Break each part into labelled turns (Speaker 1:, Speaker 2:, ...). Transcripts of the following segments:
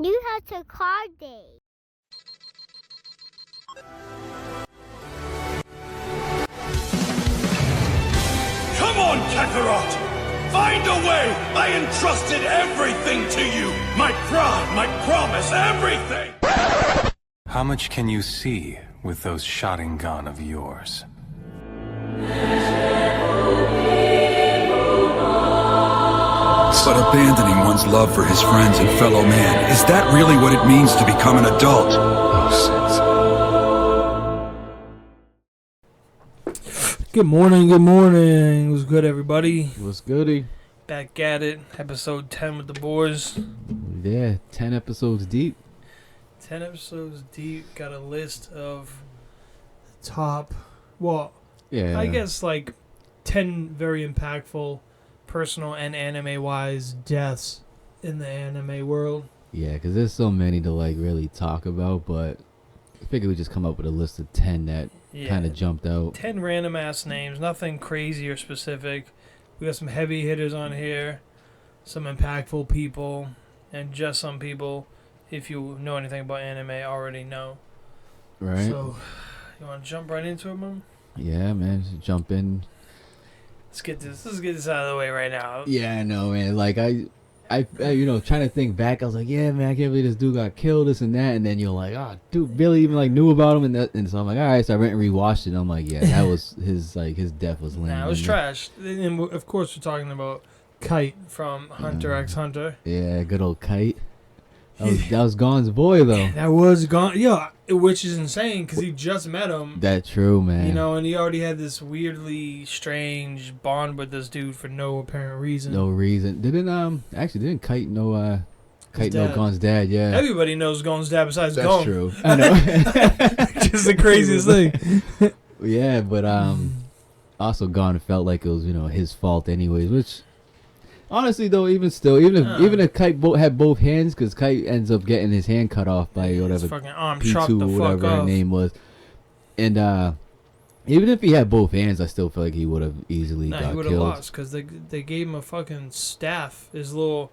Speaker 1: You have to card day.
Speaker 2: Come on, Kakarot! Find a way! I entrusted everything to you! My pride, my promise, everything!
Speaker 3: How much can you see with those Sharingan of yours?
Speaker 4: But abandoning one's love for his friends and fellow man, is that really what it means to become an adult?
Speaker 5: Good morning. What's good, everybody?
Speaker 6: What's goody?
Speaker 5: Back at it. Episode 10 with the boys.
Speaker 6: Yeah, 10 episodes deep.
Speaker 5: 10 episodes deep. Got a list of top, well,
Speaker 6: Yeah.
Speaker 5: I guess like 10 very impactful, personal and anime-wise deaths in the anime world.
Speaker 6: Yeah, because there's so many to like really talk about, but I figured we just come up with a list of 10 that kind of jumped out.
Speaker 5: 10 random ass names, nothing crazy or specific. We got some heavy hitters on here, some impactful people, and just some people, if you know anything about anime, already know.
Speaker 6: Right?
Speaker 5: So, you want to jump right into it, man?
Speaker 6: Yeah, man. Just jump in.
Speaker 5: Let's get this out of the way right now.
Speaker 6: Yeah, I know, man. Like, I trying to think back, I was like, yeah, man, I can't believe this dude got killed, this and that. And then you're like, oh, dude, Billy even like knew about him, and so I'm like, all right. So I went and rewatched it. And I'm like, yeah, that was his death was lame.
Speaker 5: Nah, it was trash. And of course, we're talking about Kite from Hunter x Hunter.
Speaker 6: Yeah, good old Kite. That was Gon's boy though.
Speaker 5: That was Gon. Yeah, which is insane because he just met him.
Speaker 6: That's true, man.
Speaker 5: You know, and he already had this weirdly strange bond with this dude for no apparent reason.
Speaker 6: No reason. Didn't Kite know Gon's dad? Yeah.
Speaker 5: Everybody knows Gon's dad besides
Speaker 6: That's
Speaker 5: Gon.
Speaker 6: true. I know.
Speaker 5: Just the craziest thing.
Speaker 6: Yeah, but also Gon felt like it was his fault anyways. Which honestly though, even if Kite had both hands, because Kite ends up getting his hand cut off by whatever
Speaker 5: fucking arm chopped the
Speaker 6: P2 or
Speaker 5: fuck
Speaker 6: whatever her
Speaker 5: off.
Speaker 6: name was, and even if he had both hands, I still feel like he would have easily got
Speaker 5: he would have
Speaker 6: killed.
Speaker 5: lost because they gave him a fucking staff. His little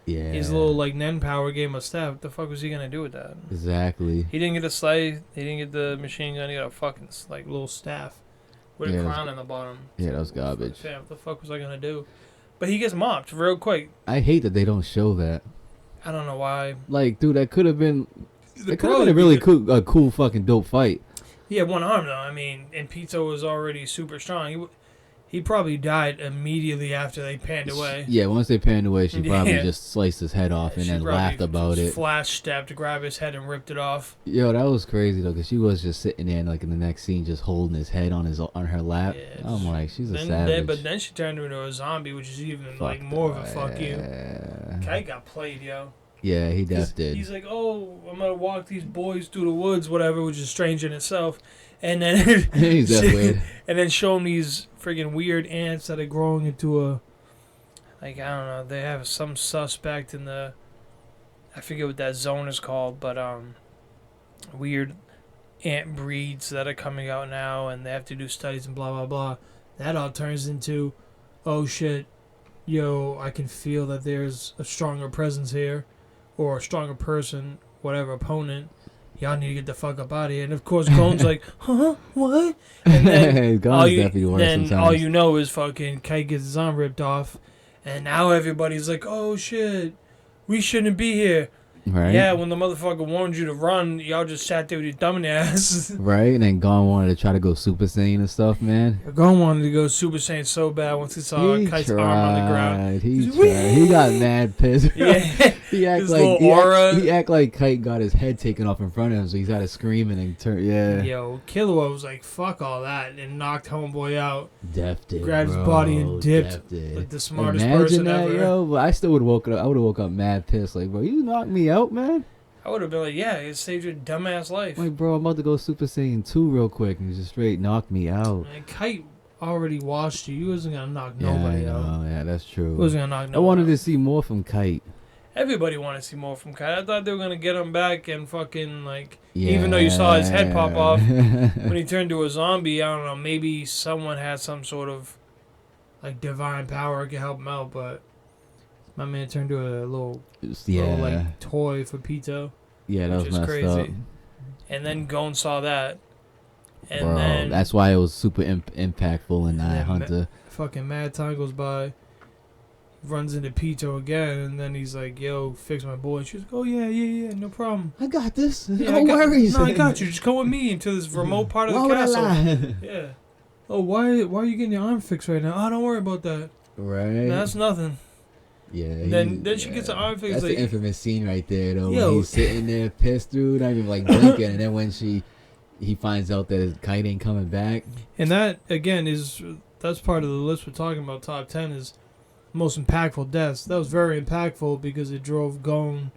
Speaker 5: like Nen power gave him a staff. What the fuck was he gonna do with that?
Speaker 6: Exactly.
Speaker 5: He didn't get a scythe. He didn't get the machine gun. He got a fucking like little staff with a crown on the bottom.
Speaker 6: Yeah, that was garbage.
Speaker 5: Yeah, what the fuck was I gonna do? But he gets mopped real quick.
Speaker 6: I hate that they don't show that.
Speaker 5: I don't know why.
Speaker 6: Like, dude, that could have been. It could have been a really cool fucking dope fight.
Speaker 5: He had one arm though. I mean, and Pizza was already super strong. He probably died immediately after they panned away.
Speaker 6: Yeah, once they panned away, she probably just sliced his head off and then laughed about it.
Speaker 5: Flash stepped, grabbed his head, and ripped it off.
Speaker 6: Yo, that was crazy though, because she was just sitting there, and like in the next scene, just holding his head on her lap.
Speaker 5: Yeah,
Speaker 6: I'm like, she's a savage.
Speaker 5: But then she turned into a zombie, which is even like more of a fuck you. Kite got played, yo.
Speaker 6: Yeah, he def did.
Speaker 5: He's like, oh, I'm gonna walk these boys through the woods, whatever, which is strange in itself. And then
Speaker 6: he's that weird.
Speaker 5: And then show him these friggin' weird ants that are growing into a, like, I don't know. They have some suspect in the, I forget what that zone is called, but weird ant breeds that are coming out now, and they have to do studies and blah blah blah. That all turns into, oh shit, yo, I can feel that there's a stronger presence here, or a stronger person, whatever opponent. Y'all need to get the fuck up out of here. And of course, Gon's like, huh? What? And then, all you know is fucking Kite gets his arm ripped off. And now everybody's like, oh shit, we shouldn't be here.
Speaker 6: Right.
Speaker 5: Yeah, when the motherfucker warned you to run, y'all just sat there with your thumb in your ass.
Speaker 6: Right, and then Gon wanted to try to go Super Saiyan and stuff, man.
Speaker 5: Gon wanted to go Super Saiyan so bad once he saw Kite's arm on the ground.
Speaker 6: He tried. He got mad pissed.
Speaker 5: Yeah.
Speaker 6: He act like Kite got his head taken off in front of him, so he's had to scream and then turn. Yeah.
Speaker 5: Yo, Killua was like, fuck all that, and knocked homeboy out.
Speaker 6: Deft it,
Speaker 5: grabbed his body and dipped. Like the smartest person ever.
Speaker 6: Yo, but I still would have woken up. I would have woke up mad pissed. Like, bro, you knocked me out, man.
Speaker 5: I would have been like, yeah, it saved your dumbass life.
Speaker 6: Like, bro, I'm about to go Super Saiyan 2 real quick, and he just straight knocked me out.
Speaker 5: Man, Kite already washed you. You wasn't gonna knock nobody out.
Speaker 6: Yeah, that's true.
Speaker 5: You wasn't gonna knock nobody
Speaker 6: I wanted
Speaker 5: out.
Speaker 6: to see more from Kite.
Speaker 5: Everybody wanted to see more from Kite. I thought they were gonna get him back and fucking like, even though you saw his head pop off when he turned to a zombie. I don't know. Maybe someone had some sort of like divine power that could help him out, but My man turned to a little like toy for Pito.
Speaker 6: Yeah, that
Speaker 5: which
Speaker 6: was
Speaker 5: is
Speaker 6: messed
Speaker 5: crazy.
Speaker 6: up.
Speaker 5: And then Gon saw that. And
Speaker 6: Bro,
Speaker 5: then
Speaker 6: that's why it was super impactful in Hunter.
Speaker 5: Fucking mad time goes by. Runs into Pito again, and then he's like, "Yo, fix my boy." She's like, "Oh yeah, no problem.
Speaker 6: I got this.
Speaker 5: Yeah,
Speaker 6: No worries.
Speaker 5: No, I got you. Just come with me into this remote part of the
Speaker 6: Why would I
Speaker 5: castle."
Speaker 6: lie?
Speaker 5: Yeah. Oh, why are you getting your arm fixed right now? Oh, don't worry about that.
Speaker 6: Right.
Speaker 5: No, that's nothing.
Speaker 6: Yeah.
Speaker 5: Then she gets her arm fixed.
Speaker 6: That's
Speaker 5: like,
Speaker 6: the infamous scene right there, though.
Speaker 5: Yo.
Speaker 6: When he's sitting there pissed through, not even like blinking, and then when he finds out that his kite ain't coming back.
Speaker 5: And that again that's part of the list we're talking about. Top 10 is most impactful deaths. That was very impactful because it drove Gon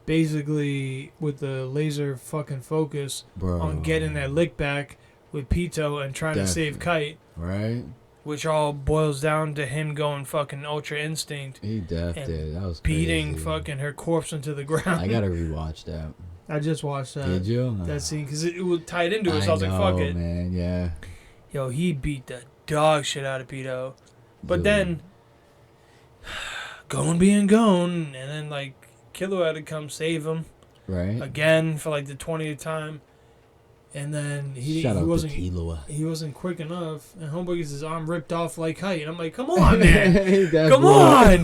Speaker 5: basically with the laser fucking focus on getting that lick back with Pito and trying to save Kite.
Speaker 6: Right.
Speaker 5: Which all boils down to him going fucking Ultra Instinct.
Speaker 6: He did. That was
Speaker 5: beating
Speaker 6: crazy.
Speaker 5: fucking her corpse into the ground.
Speaker 6: I gotta rewatch that.
Speaker 5: I just watched that.
Speaker 6: Did you?
Speaker 5: That scene because it was tied into it. So I was like, "Fuck it,
Speaker 6: man." Yeah.
Speaker 5: Yo, he beat the dog shit out of Pito, but
Speaker 6: Dude.
Speaker 5: then Gon being Gon, and then like Killua had to come save him
Speaker 6: Right.
Speaker 5: again for like the 20th time, and then he wasn't quick enough, and Homeboy gets his arm ripped off like Kite, and I'm like, "Come on, man, come on!"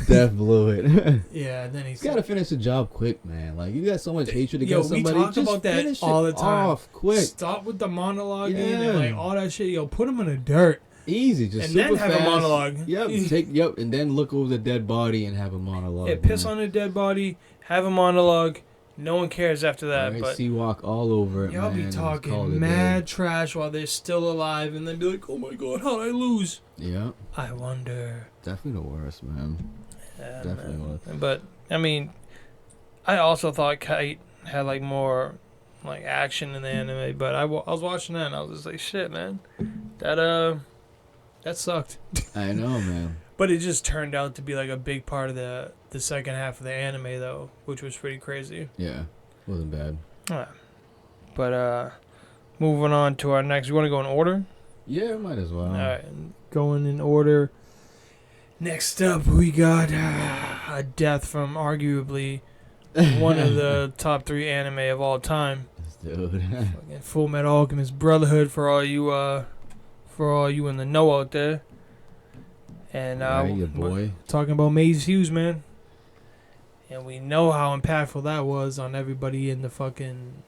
Speaker 6: Death blew it.
Speaker 5: Yeah, and then
Speaker 6: You gotta finish the job quick, man. Like, you got so much hatred
Speaker 5: Yo,
Speaker 6: against somebody.
Speaker 5: we talk
Speaker 6: just
Speaker 5: about that
Speaker 6: finish
Speaker 5: all
Speaker 6: it
Speaker 5: the time.
Speaker 6: Off, quick.
Speaker 5: Stop with the monologue
Speaker 6: Yeah.
Speaker 5: and like all that shit. Yo, put him in the dirt.
Speaker 6: Easy, just
Speaker 5: And
Speaker 6: super
Speaker 5: then have a
Speaker 6: fast.
Speaker 5: monologue.
Speaker 6: Yep, and then look over the dead body and have a monologue.
Speaker 5: Yeah, piss on a dead body, have a monologue. No one cares after that.
Speaker 6: Right,
Speaker 5: but
Speaker 6: sea walk all over it,
Speaker 5: y'all
Speaker 6: man,
Speaker 5: be
Speaker 6: and call
Speaker 5: talking
Speaker 6: it
Speaker 5: mad
Speaker 6: day.
Speaker 5: trash while they're still alive, and then be like, "Oh my god, how'd I lose?"
Speaker 6: Yeah,
Speaker 5: I wonder.
Speaker 6: definitely the worst, man.
Speaker 5: Yeah,
Speaker 6: Definitely
Speaker 5: man.
Speaker 6: was.
Speaker 5: But I mean, I also thought Kite had like more like action in the anime, but I was watching that and I was just like, "Shit, man, that sucked."
Speaker 6: I know, man.
Speaker 5: But it just turned out to be like a big part of the second half of the anime though, which was pretty crazy.
Speaker 6: Yeah, wasn't bad.
Speaker 5: But moving on to our next. You want to go in order?
Speaker 6: Yeah, might as well.
Speaker 5: All right, going in order. Next up, we got a death from arguably one of the top 3 anime of all time.
Speaker 6: Dude.
Speaker 5: Full Metal Alchemist Brotherhood for all you in the know out there. And
Speaker 6: Right, your boy.
Speaker 5: we're talking about Maze Hughes, man. And we know how impactful that was on everybody in the fucking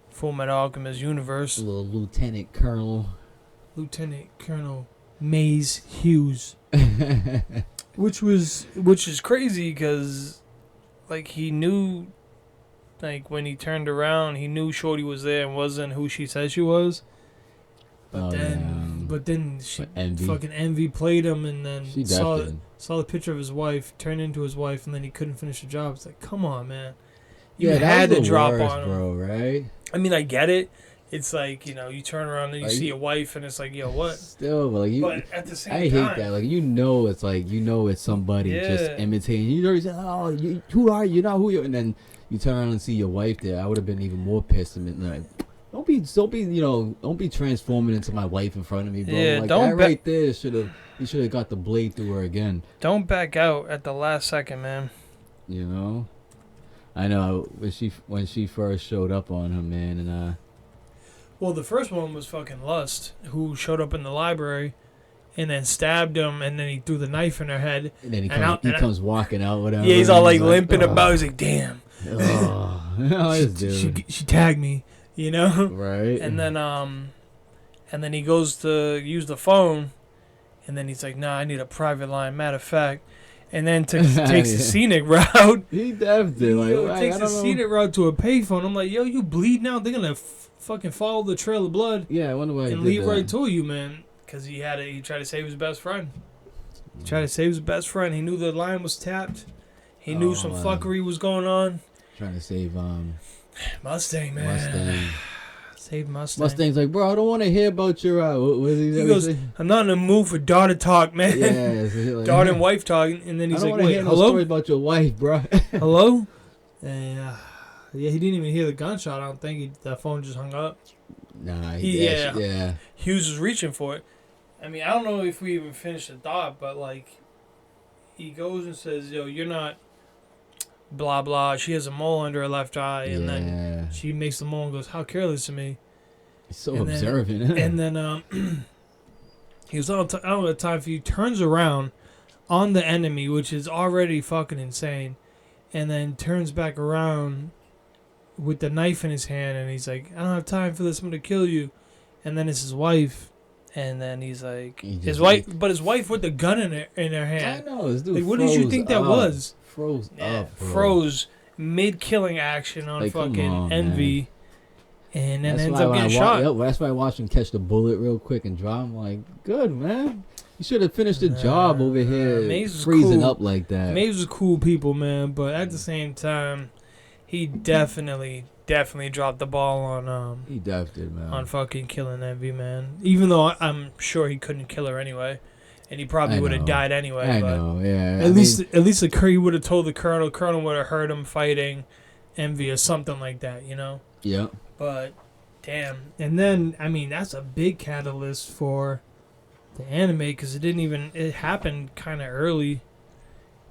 Speaker 5: Full Metal Alchemist universe.
Speaker 6: Little Lieutenant Colonel.
Speaker 5: Lieutenant Colonel Maze Hughes. Which is crazy because like he knew, like when he turned around he knew Shorty was there and wasn't who she said she was, but then she fucking Envy played him, and then saw the picture of his wife, turned into his wife, and then he couldn't finish the job. It's like, come on, man, you had to drop on him,
Speaker 6: bro, right?
Speaker 5: I mean, I get it. It's like, you know, you turn around and you see your wife, and it's like, yo, what?
Speaker 6: Still, but
Speaker 5: but at the same time,
Speaker 6: I hate that. Like, it's somebody just imitating. You already said, "Oh, who are you? Not who you." And then you turn around and see your wife there. I would have been even more pissed. And like, don't be transforming into my wife in front of me, bro.
Speaker 5: Yeah,
Speaker 6: like
Speaker 5: don't
Speaker 6: that right there you should have got the blade through her again.
Speaker 5: Don't back out at the last second, man.
Speaker 6: You know, I know when she first showed up on him, man, and
Speaker 5: Well, the first one was fucking Lust, who showed up in the library and then stabbed him, and then he threw the knife in her head.
Speaker 6: And then he comes walking out, whatever.
Speaker 5: Yeah, he's all like limping about. He's like, "Damn, she tagged me," you know?
Speaker 6: Right.
Speaker 5: And then he goes to use the phone, and then he's like, "Nah, I need a private line." Matter of fact, and then takes the scenic route.
Speaker 6: He definitely
Speaker 5: takes the scenic route to a payphone. I'm like, "Yo, you bleed now? They're gonna fucking follow the trail of blood."
Speaker 6: Yeah, I wonder why.
Speaker 5: And lead right to you, man. Because he tried to save his best friend. He tried to save his best friend. He knew the line was tapped. He knew some fuckery was going on.
Speaker 6: Trying to save
Speaker 5: Mustang, man. Save Mustang.
Speaker 6: Mustang's like, "Bro, I don't want to hear about your what is
Speaker 5: he goes, "I'm not in the mood for daughter talk, man."
Speaker 6: Yeah, like,
Speaker 5: daughter and wife talk. And then he's like, "Wait, hello?
Speaker 6: No story about your wife, bro."
Speaker 5: Hello? And yeah, he didn't even hear the gunshot. I don't think that phone just hung up.
Speaker 6: Nah,
Speaker 5: yeah. Hughes was reaching for it. I mean, I don't know if we even finished the thought, but like, he goes and says, "Yo, you're not." Blah blah. She has a mole under her left eye, and then she makes the mole and goes, "How careless of me."
Speaker 6: He's so
Speaker 5: and
Speaker 6: observant.
Speaker 5: Then, and then he was on. I don't have time for you. Turns around on the enemy, which is already fucking insane, and then turns back around with the knife in his hand, and he's like, "I don't have time for this. I'm gonna kill you." And then it's his wife, and then he's like, his wife with the gun in her hand.
Speaker 6: I know. This dude
Speaker 5: like, what did you think that was?
Speaker 6: Froze up, bro.
Speaker 5: Froze mid-killing action on fucking Envy,
Speaker 6: man.
Speaker 5: And then ends up getting shot.
Speaker 6: That's why I watched him catch the bullet real quick and drop. I'm like, good, man. You should have finished the job over here freezing up like that.
Speaker 5: Maze was cool people, man, but at the same time, he definitely dropped the ball on
Speaker 6: he definitely did, man.
Speaker 5: On fucking killing Envy, man. Even though I'm sure he couldn't kill her anyway. And he probably would have died anyway.
Speaker 6: I know, yeah.
Speaker 5: At least he would have told the Colonel. Colonel would have heard him fighting Envy or something like that, you know?
Speaker 6: Yeah.
Speaker 5: But, damn. And then, I mean, that's a big catalyst for the anime because it happened kind of early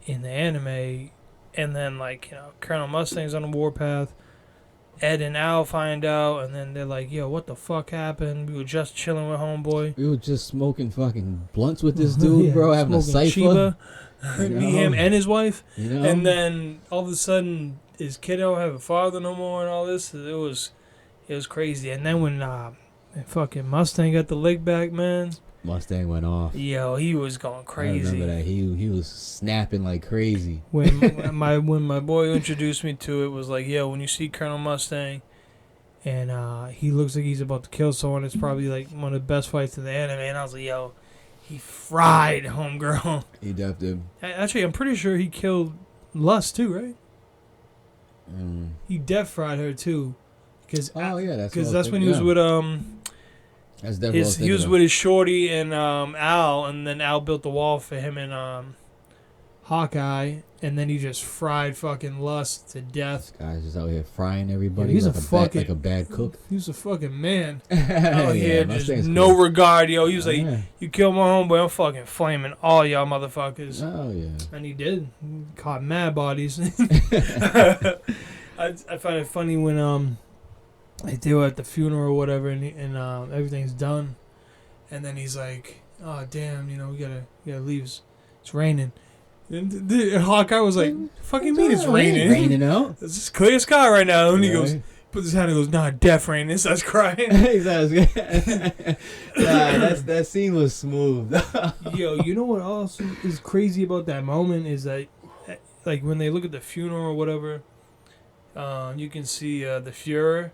Speaker 5: in the anime. And then, like, you know, Colonel Mustang's on the warpath. Ed and Al find out, and then they're like, "Yo, what the fuck happened? We were just chilling with homeboy.
Speaker 6: We were just smoking fucking blunts with this dude, bro, having a cipher.
Speaker 5: Me, him, and his wife.
Speaker 6: You know?
Speaker 5: And then all of a sudden, his kid don't have a father no more, and all this. It was crazy. And then when fucking Mustang got the leg back, man.
Speaker 6: Mustang went off.
Speaker 5: Yo, he was going crazy.
Speaker 6: I remember that he was snapping like crazy.
Speaker 5: When my boy introduced me to it, was like, yo, when you see Colonel Mustang, and he looks like he's about to kill someone, it's probably like one of the best fights in the anime. And I was like, yo, he fried homegirl.
Speaker 6: He definitely.
Speaker 5: Actually, I'm pretty sure he killed Lust too, right? He death fried her too, because that's when he was with he was with his shorty and Al, and then Al built the wall for him and Hawkeye, and then he just fried fucking Lust to death.
Speaker 6: This guy's just out here frying everybody.
Speaker 5: Yeah, he's
Speaker 6: like a bad cook.
Speaker 5: He was a fucking man. Out here, just no
Speaker 6: cool.
Speaker 5: regard, yo. He was like, "You killed my homeboy, I'm fucking flaming all y'all motherfuckers."
Speaker 6: Oh yeah.
Speaker 5: And he did. He caught mad bodies. I find it funny when they were at the funeral or whatever, and everything's done, and then he's like, "Oh damn, you know, we gotta leave. It's raining." And Hawkeye was like, "Fucking mean it's raining?
Speaker 6: Raining out?
Speaker 5: It's just clear sky right now." And he goes, puts his hand and goes, "Nah, death rain." And starts crying.
Speaker 6: That scene was smooth.
Speaker 5: Yo, you know what else is crazy about that moment is that, like, when they look at the funeral or whatever, you can see the Fuhrer.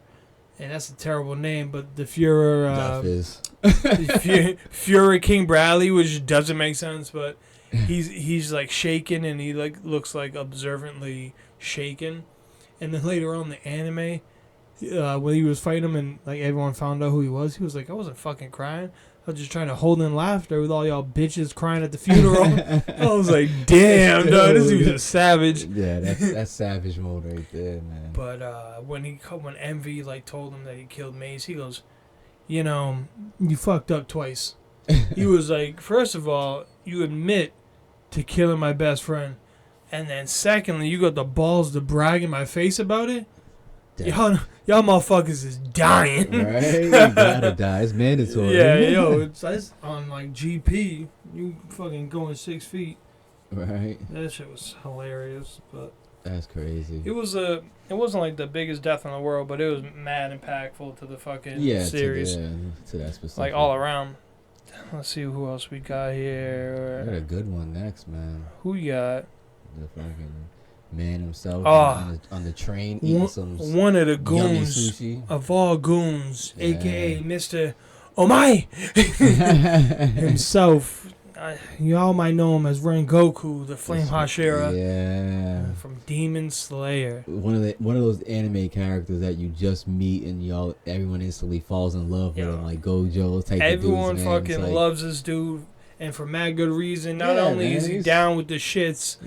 Speaker 5: And that's a terrible name, but the Fuhrer... Fuhrer King Bradley, which doesn't make sense, but he's like shaken, and he like looks like observantly shaken. And then later on in the anime, when he was fighting him and like everyone found out who he was like, "I wasn't fucking crying. I was just trying to hold in laughter with all y'all bitches crying at the funeral." I was like, "Damn, dog, this dude's a savage."
Speaker 6: Yeah, that's savage mode right there, man.
Speaker 5: But when Envy like told him that he killed Mace, he goes, "You know, you fucked up twice." He was like, "First of all, you admit to killing my best friend, and then secondly, you got the balls to brag in my face about it. Y'all motherfuckers is dying."
Speaker 6: Right? You gotta die. It's mandatory.
Speaker 5: Yeah, yo, it's on like GP. You fucking going 6 feet.
Speaker 6: Right.
Speaker 5: That shit was hilarious, but
Speaker 6: that's crazy.
Speaker 5: It wasn't like the biggest death in the world, but it was mad impactful to the fucking series.
Speaker 6: To that specific.
Speaker 5: Like all around. Let's see who else we got here.
Speaker 6: I got a good one next, man.
Speaker 5: Who you got?
Speaker 6: The fucking man himself on the train eating
Speaker 5: one of the goons of all goons, aka Mr. Omai himself. Y'all might know him as Rengoku, the Flame Hashira.
Speaker 6: Yeah.
Speaker 5: From Demon Slayer.
Speaker 6: One of those anime characters that you just meet and everyone instantly falls in love with him, like Gojo type
Speaker 5: everyone
Speaker 6: of dudes,
Speaker 5: fucking loves this dude, and for mad good reason. Not only is he down with the shits,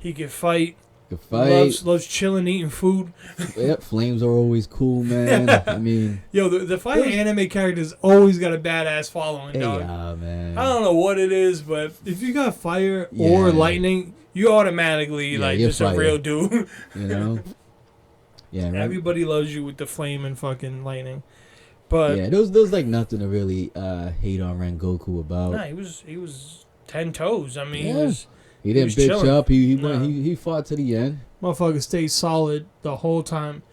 Speaker 5: he can fight.
Speaker 6: The fight.
Speaker 5: Loves chilling, eating food.
Speaker 6: Yep, flames are always cool, man. I mean,
Speaker 5: yo, the fighting anime characters always got a badass following, dog.
Speaker 6: Yeah, man.
Speaker 5: I don't know what it is, but if you got fire or lightning, you automatically like just a real dude.
Speaker 6: You know. Yeah, right?
Speaker 5: Everybody loves you with the flame and fucking lightning. But
Speaker 6: yeah, there's like nothing to really hate on Rengoku about.
Speaker 5: Nah, he was 10 toes. I mean,
Speaker 6: he didn't bitch
Speaker 5: chilling.
Speaker 6: up. He fought to the end.
Speaker 5: Motherfucker stayed solid the whole time.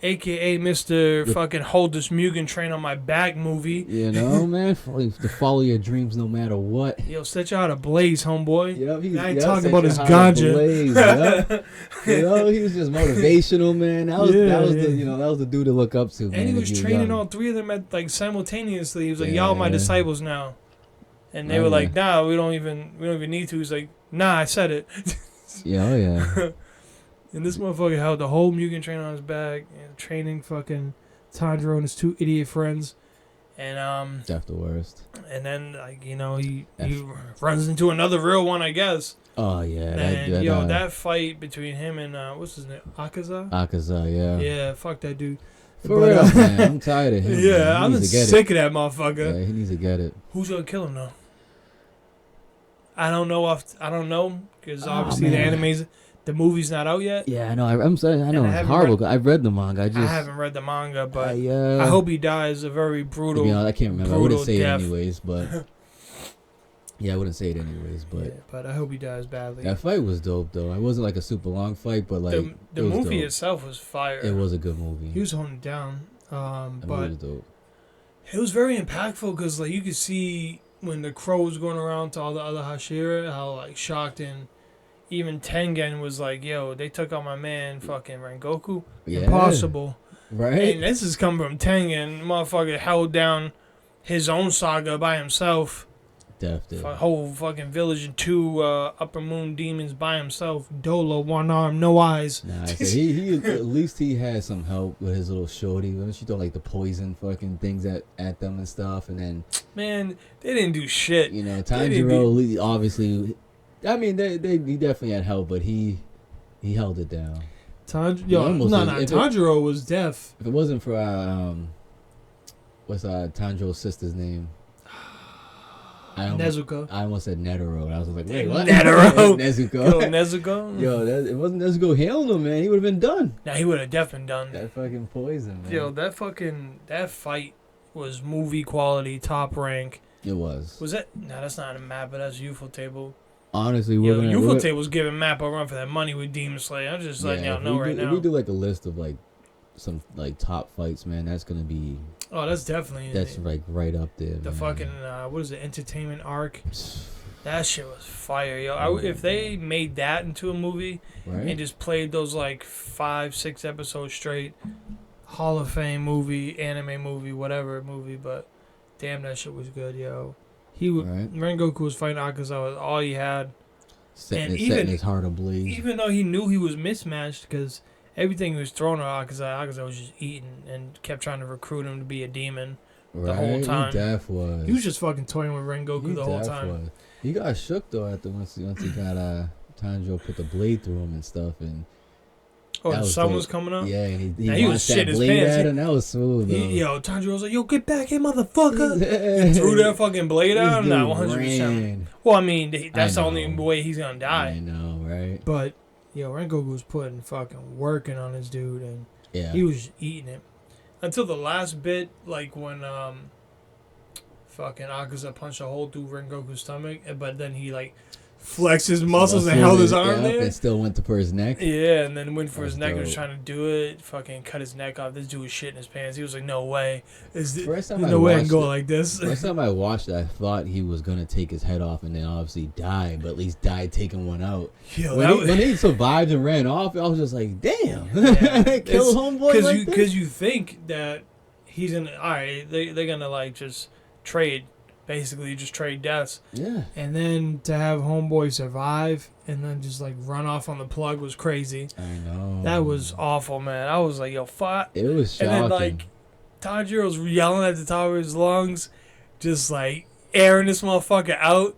Speaker 5: AKA Mr. fucking hold this Mugen train on my back movie.
Speaker 6: You know, man, to follow your dreams no matter what.
Speaker 5: Yo, set you out a blaze, homeboy.
Speaker 6: Yep,
Speaker 5: I ain't talking about his ganja.
Speaker 6: Yep. You know, he was just motivational, man. That was the dude to look up to, man.
Speaker 5: And he was training all three of them at like simultaneously. He was like, y'all my disciples now. And they were like, nah, we don't even need to. He's like, nah, I said it.
Speaker 6: Yeah.
Speaker 5: And this motherfucker held the whole Mugen train on his back and training fucking Tanjiro and his two idiot friends. And
Speaker 6: that's the worst.
Speaker 5: And then like, you know, he runs into another real one, I guess.
Speaker 6: Oh yeah.
Speaker 5: And that fight between him and what's his name? Akaza?
Speaker 6: Akaza, yeah.
Speaker 5: Yeah, fuck that dude.
Speaker 6: For real, man. I'm tired of him.
Speaker 5: Yeah, I'm sick of that motherfucker.
Speaker 6: Yeah, he needs to get it.
Speaker 5: Who's gonna kill him though? I don't know because obviously the movie's not out yet.
Speaker 6: Yeah, I know. I'm sorry. I know it's horrible. I've read the manga. I
Speaker 5: haven't read the manga, but I hope he dies a very brutal.
Speaker 6: You know, I can't remember. I wouldn't say
Speaker 5: death.
Speaker 6: it anyways, but yeah, I wouldn't say it anyways, but
Speaker 5: but I hope he dies badly.
Speaker 6: That fight was dope, though. It wasn't like a super long fight, but like
Speaker 5: the movie itself was fire.
Speaker 6: It was a good movie.
Speaker 5: He was holding it down, but
Speaker 6: was dope.
Speaker 5: It was very impactful because like you could see when the crow was going around to all the other Hashira, how like shocked and even Tengen was like, yo, they took out my man fucking Rengoku. Yeah. Impossible.
Speaker 6: Right?
Speaker 5: And this is coming from Tengen. Motherfucker held down his own saga by himself.
Speaker 6: Definitely.
Speaker 5: Whole fucking village and two upper moon demons by himself. Dolo, one arm, no eyes.
Speaker 6: Nah, I said he at least he had some help with his little shorty. When she throw like the poison fucking things at them and stuff, and then
Speaker 5: man, they didn't do shit.
Speaker 6: You know, Tanjiro obviously. I mean, he definitely had help, but he held it down.
Speaker 5: Tanjiro was deaf.
Speaker 6: If it wasn't for what's Tanjiro's sister's name?
Speaker 5: Nezuko.
Speaker 6: I almost said Netero. I was like, wait, what?
Speaker 5: Netero.
Speaker 6: Nezuko.
Speaker 5: Yo, Nezuko.
Speaker 6: Yo, it wasn't Nezuko hailing him, man. He would have been done.
Speaker 5: Nah, he would have definitely been done.
Speaker 6: That fucking poison, man.
Speaker 5: Yo, that fight was movie quality, top rank.
Speaker 6: It was.
Speaker 5: Was it? Nah, that's not a map, but that's UFO table.
Speaker 6: Honestly,
Speaker 5: UFO table's giving map a run for that money with Demon Slayer. I'm just letting y'all know right now.
Speaker 6: If we do like a list of like some like top fights, man, that's gonna be.
Speaker 5: Oh, that's definitely.
Speaker 6: That's like right up there.
Speaker 5: The fucking what is it? Entertainment arc. That shit was fire, yo. If they made that into a movie and just played those like 5-6 episodes straight, Hall of Fame movie, anime movie, whatever movie, but damn, that shit was good, yo. Rengoku was fighting Akaza with all he had,
Speaker 6: setting his heart ablaze.
Speaker 5: Even though he knew he was mismatched, because everything he was throwing at Akaza was just eating and kept trying to recruit him to be a demon the whole time. He was just fucking toying with Rengoku the whole time.
Speaker 6: He got shook though after once he got Tanjiro put the blade through him and stuff, and
Speaker 5: the sun was coming up?
Speaker 6: Yeah, and he
Speaker 5: was shitting his pants.
Speaker 6: And that was smooth, though.
Speaker 5: Tanjiro was like, yo, get back here, motherfucker. He threw that fucking blade out. Nah, 100%. Well, I mean, that's the only way he's going to die.
Speaker 6: I know, right?
Speaker 5: But, Rengoku was putting fucking working on his dude, and he was just eating it. Until the last bit, like when fucking Akaza punched a hole through Rengoku's stomach, but then he, like, flexed his muscles and held his arm there.
Speaker 6: And still went for his neck.
Speaker 5: Yeah, and then went for his neck and was trying to do it. Fucking cut his neck off. This dude was shitting his pants. He was like, no way. There's no way I can go like this.
Speaker 6: First time I watched it, I thought he was going to take his head off and then obviously die, but at least died taking one out. When he survived and ran off, I was just like, damn. Yeah. Kill homeboy like this?
Speaker 5: Because you think that he's going to, all right, they're going to like just trade. Basically, just trade deaths.
Speaker 6: Yeah.
Speaker 5: And then to have homeboy survive and then just like run off on the plug was crazy.
Speaker 6: I know.
Speaker 5: That was awful, man. I was like, yo, fuck.
Speaker 6: It was shocking.
Speaker 5: And then like Tanjiro's yelling at the top of his lungs, just like airing this motherfucker out.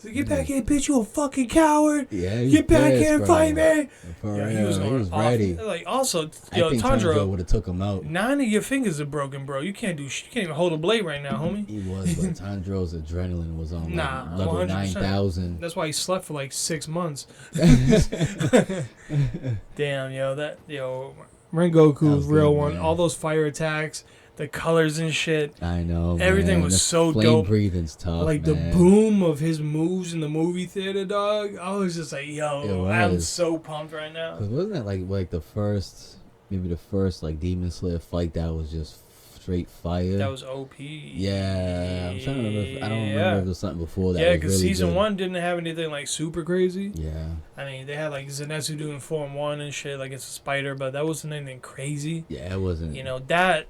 Speaker 5: He's like, get back here, bitch! You a fucking coward!
Speaker 6: Yeah, he was
Speaker 5: Get back
Speaker 6: pissed,
Speaker 5: here and
Speaker 6: bro.
Speaker 5: fight me!
Speaker 6: For
Speaker 5: Yeah,
Speaker 6: real,
Speaker 5: he was going off.
Speaker 6: ready.
Speaker 5: Like also,
Speaker 6: I
Speaker 5: yo,
Speaker 6: think
Speaker 5: Tanjiro
Speaker 6: would have took him out.
Speaker 5: 9 of your fingers are broken, bro. You can't do shit. You can't even hold a blade right now, homie.
Speaker 6: He was, but Tanjiro's adrenaline was on
Speaker 5: Nah,
Speaker 6: level
Speaker 5: 100%.
Speaker 6: 9,000.
Speaker 5: That's why he slept for like 6 months. Damn, yo, Rengoku's real
Speaker 6: good,
Speaker 5: one.
Speaker 6: man.
Speaker 5: All those fire attacks, the colors and shit.
Speaker 6: I know.
Speaker 5: Everything
Speaker 6: man.
Speaker 5: was
Speaker 6: The
Speaker 5: so
Speaker 6: flame
Speaker 5: dope.
Speaker 6: breathing's tough.
Speaker 5: Like
Speaker 6: man.
Speaker 5: the boom of his moves in the movie theater, dog. I was just like, yo,
Speaker 6: It
Speaker 5: I'm
Speaker 6: was.
Speaker 5: so pumped right now.
Speaker 6: Cause wasn't that like the first, maybe the first like Demon Slayer fight that was just straight fire?
Speaker 5: That was OP.
Speaker 6: Yeah, I'm trying to remember. I don't remember if there was something before that.
Speaker 5: Yeah,
Speaker 6: was
Speaker 5: because
Speaker 6: really
Speaker 5: season
Speaker 6: good.
Speaker 5: 1 didn't have anything like super crazy.
Speaker 6: Yeah.
Speaker 5: I mean, they had like Zenitsu doing Form 1 and shit, like it's a spider, but that wasn't anything crazy.
Speaker 6: Yeah, it wasn't.
Speaker 5: You know, that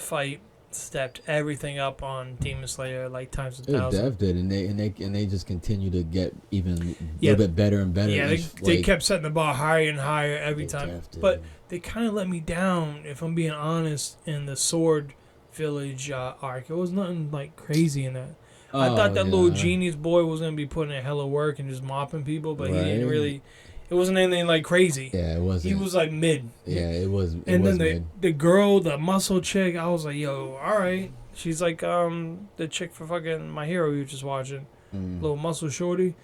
Speaker 5: fight stepped everything up on Demon Slayer like times a
Speaker 6: It
Speaker 5: thousand.
Speaker 6: Dev did, and they just continue to get even
Speaker 5: Yeah.
Speaker 6: a little bit better and better.
Speaker 5: Yeah, they
Speaker 6: like,
Speaker 5: kept setting the bar higher and higher every
Speaker 6: They
Speaker 5: time.
Speaker 6: def did.
Speaker 5: But they kind of let me down, if I'm being honest, in the Sword Village arc. It was nothing like crazy in that. I thought that little genius boy was going to be putting in hella work and just mopping people, but he didn't
Speaker 6: Right.
Speaker 5: really. It wasn't anything like crazy.
Speaker 6: Yeah, it wasn't.
Speaker 5: He was like mid.
Speaker 6: Yeah, it was. It
Speaker 5: And
Speaker 6: was
Speaker 5: then
Speaker 6: mid.
Speaker 5: the girl, the muscle chick, I was like, yo, all right. She's like the chick for fucking My Hero you were just watching. Little muscle shorty.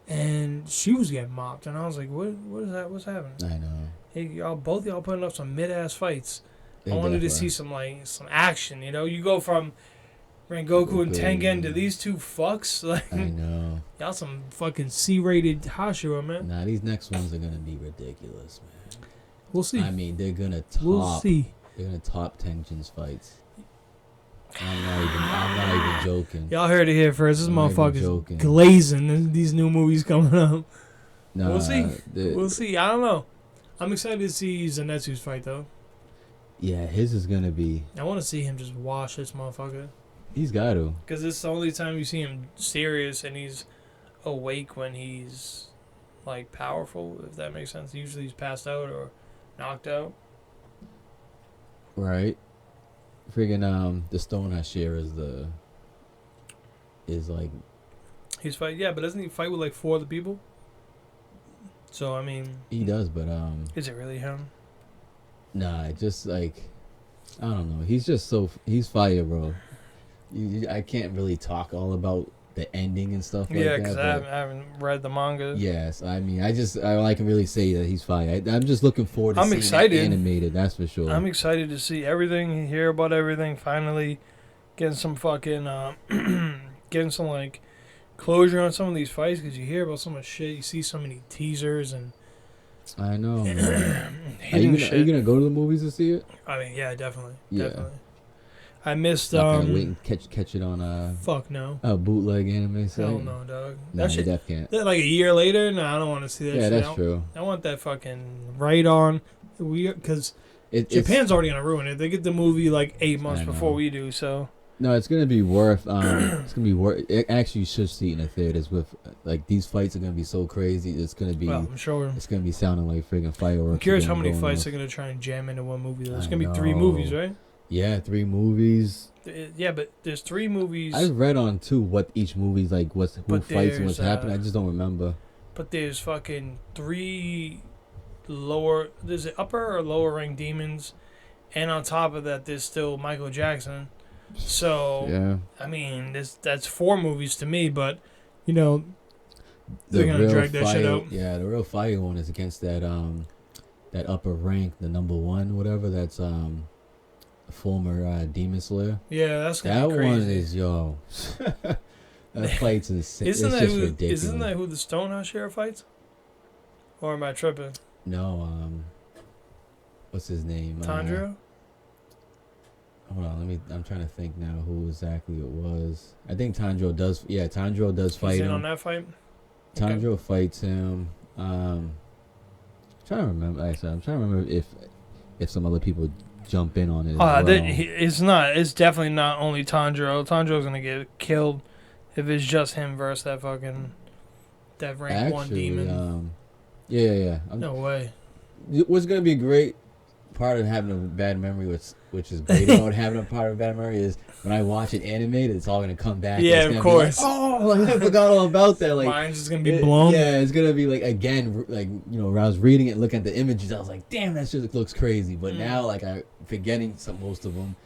Speaker 5: And she was getting mopped. And I was like, what is that? What's happening?
Speaker 6: I know.
Speaker 5: Hey, both y'all putting up some mid-ass fights.
Speaker 6: They
Speaker 5: I wanted to
Speaker 6: definitely-
Speaker 5: see some action, you know? You go from Rengoku and Tengen to these two fucks. Like,
Speaker 6: I know.
Speaker 5: y'all some fucking C-rated Hashira, man.
Speaker 6: Nah, these next ones are gonna be ridiculous, man.
Speaker 5: We'll see.
Speaker 6: I mean, they're gonna top.
Speaker 5: We'll see.
Speaker 6: They're gonna top Tengen's fights. I'm not even joking.
Speaker 5: Y'all heard it here first. This
Speaker 6: I'm not even
Speaker 5: motherfucker's
Speaker 6: joking.
Speaker 5: glazing these new movies coming up.
Speaker 6: Nah,
Speaker 5: We'll see.
Speaker 6: the-
Speaker 5: We'll see. I don't know. I'm excited to see Zenitsu's fight, though.
Speaker 6: Yeah, his is gonna be.
Speaker 5: I want to see him just wash this motherfucker.
Speaker 6: He's got to.
Speaker 5: Because it's the only time you see him serious and he's awake when he's, like, powerful, if that makes sense. Usually he's passed out or knocked out.
Speaker 6: Right. Friggin' the Stone Hashira is like.
Speaker 5: He's fight, yeah, but doesn't he fight with, like, 4 other people? So, I mean,
Speaker 6: He does, but
Speaker 5: is it really him?
Speaker 6: nah, just like, I don't know. He's just he's fire, bro. I can't really talk all about the ending and stuff like
Speaker 5: Yeah,
Speaker 6: that.
Speaker 5: because
Speaker 6: but
Speaker 5: I haven't read the manga.
Speaker 6: yes, I mean, all I can really say that he's fire. I'm just looking forward to
Speaker 5: I'm
Speaker 6: seeing
Speaker 5: excited.
Speaker 6: it animated. That's for sure.
Speaker 5: I'm excited to see everything, hear about everything, finally getting some fucking, getting some, like, closure on some of these fights, because you hear about so much shit, you see so many teasers and
Speaker 6: I know. Man. Are
Speaker 5: hidden
Speaker 6: you
Speaker 5: shit.
Speaker 6: gonna go to the movies to see it?
Speaker 5: I mean, yeah, definitely.
Speaker 6: Yeah.
Speaker 5: Definitely. I missed,
Speaker 6: Not gonna wait and catch it on
Speaker 5: fuck no.
Speaker 6: a bootleg anime site.
Speaker 5: Hell no, dog.
Speaker 6: Nah,
Speaker 5: That
Speaker 6: you
Speaker 5: shit,
Speaker 6: def can't.
Speaker 5: that, like, a year later? No, I don't want to see that
Speaker 6: Yeah,
Speaker 5: shit.
Speaker 6: that's true.
Speaker 5: I want that fucking right on. Because Japan's already going to ruin it. They get the movie, like, 8 months
Speaker 6: I
Speaker 5: before
Speaker 6: know.
Speaker 5: we do, so.
Speaker 6: No, it's gonna be worth. It's gonna be worth. Actually, you should see it in the theaters. With like these fights are gonna be so crazy. It's gonna be.
Speaker 5: Well, I'm sure.
Speaker 6: It's gonna be sounding like friggin' fireworks.
Speaker 5: I'm curious how
Speaker 6: again
Speaker 5: many
Speaker 6: going
Speaker 5: fights
Speaker 6: off.
Speaker 5: they're going to try and jam into one movie. There's
Speaker 6: I
Speaker 5: going to be 3
Speaker 6: know.
Speaker 5: movies, right?
Speaker 6: Yeah, 3 movies.
Speaker 5: Yeah, but there's 3 movies.
Speaker 6: I've read on too what each movie's like. Who
Speaker 5: But
Speaker 6: fights and what's
Speaker 5: there's,
Speaker 6: happening. I just don't remember.
Speaker 5: But there's fucking 3 lower. There's an upper or lower ranked demons, and on top of that, there's still Michael Jackson. So
Speaker 6: Yeah.
Speaker 5: I mean, that's 4 movies to me. But you know, they're
Speaker 6: The
Speaker 5: gonna
Speaker 6: real
Speaker 5: drag that shit
Speaker 6: fight-
Speaker 5: out.
Speaker 6: Yeah, the real fire one is against that upper rank, the number 1, whatever. That's former Demon Slayer.
Speaker 5: Yeah, that's gonna
Speaker 6: That
Speaker 5: be crazy.
Speaker 6: one is yo. That fight's insane.
Speaker 5: Isn't
Speaker 6: It's
Speaker 5: that
Speaker 6: just
Speaker 5: who?
Speaker 6: ridiculous.
Speaker 5: Isn't that who the Stonehouse Sheriff fights? Or am I tripping?
Speaker 6: No, what's his name?
Speaker 5: Tanjiro?
Speaker 6: Hold on, I'm trying to think now who exactly it was. I think Tanjiro does. Yeah, Tanjiro does fight
Speaker 5: He's in
Speaker 6: him.
Speaker 5: on that fight.
Speaker 6: Tanjiro fights him. Trying to remember. Actually, I'm trying to remember if some other people jump in on it. As well.
Speaker 5: It's not. It's definitely not only Tanjiro. Tanjiro's gonna get killed if it's just him versus that fucking rank 1 demon.
Speaker 6: Yeah.
Speaker 5: No way.
Speaker 6: What's gonna be great? part of having a bad memory, which is great about having a part of a bad memory, is when I watch it animated, it's all gonna come back.
Speaker 5: Yeah,
Speaker 6: of
Speaker 5: course.
Speaker 6: Like, I forgot all about that. Like
Speaker 5: mine's just gonna be blown.
Speaker 6: Yeah, it's gonna be like again, like when I was reading it, looking at the images, I was like, damn, that shit looks crazy. But now, like I'm forgetting most of them.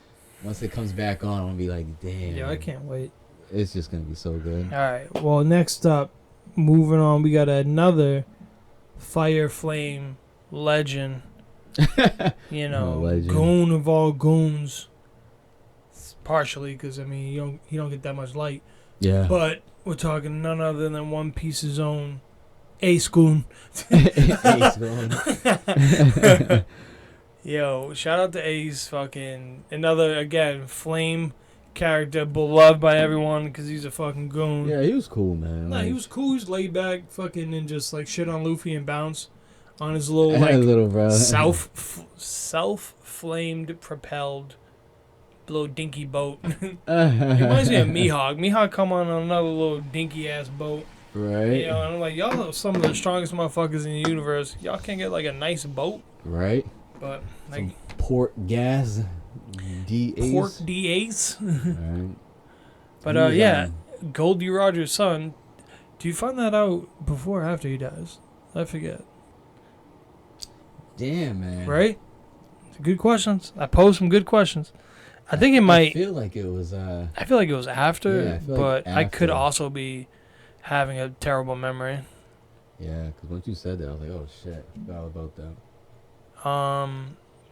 Speaker 6: Once it comes back on, I'm gonna be like, damn.
Speaker 5: Yeah, I can't wait.
Speaker 6: It's just gonna be so good.
Speaker 5: All right. Well, next up, moving on, we got another Fire Flame legend.
Speaker 6: Legend.
Speaker 5: Goon of all goons. Partially because I mean you don't get that much light.
Speaker 6: Yeah.
Speaker 5: But we're talking none other than One Piece's own Ace Goon.
Speaker 6: Ace Goon.
Speaker 5: Yo, shout out to Ace, fucking another again flame character beloved by everyone because he's a fucking goon.
Speaker 6: Yeah, he was cool, man.
Speaker 5: Nah,
Speaker 6: like,
Speaker 5: he was cool. He was laid back, fucking, and just like shit on Luffy and bounce on his little like self-flamed propelled little dinky boat. Reminds me of Mihawk. Mihawk come on another little dinky ass boat.
Speaker 6: Right.
Speaker 5: You know, and I'm like, y'all are some of the strongest motherfuckers in the universe. Y'all can't get like a nice boat.
Speaker 6: Right.
Speaker 5: But like
Speaker 6: some port gas. D-Ace.
Speaker 5: Port D-Ace.
Speaker 6: Right.
Speaker 5: But yeah, Goldie Roger's son. Do you find that out before or after he dies? I forget.
Speaker 6: Damn, man.
Speaker 5: Right? Good questions. I posed some good questions. I think it might.
Speaker 6: I feel like it was.
Speaker 5: I feel like it was after,
Speaker 6: yeah,
Speaker 5: but
Speaker 6: like
Speaker 5: I could
Speaker 6: after.
Speaker 5: also be having a terrible memory.
Speaker 6: Yeah, because once you said that, I was like, oh shit, I forgot all about that.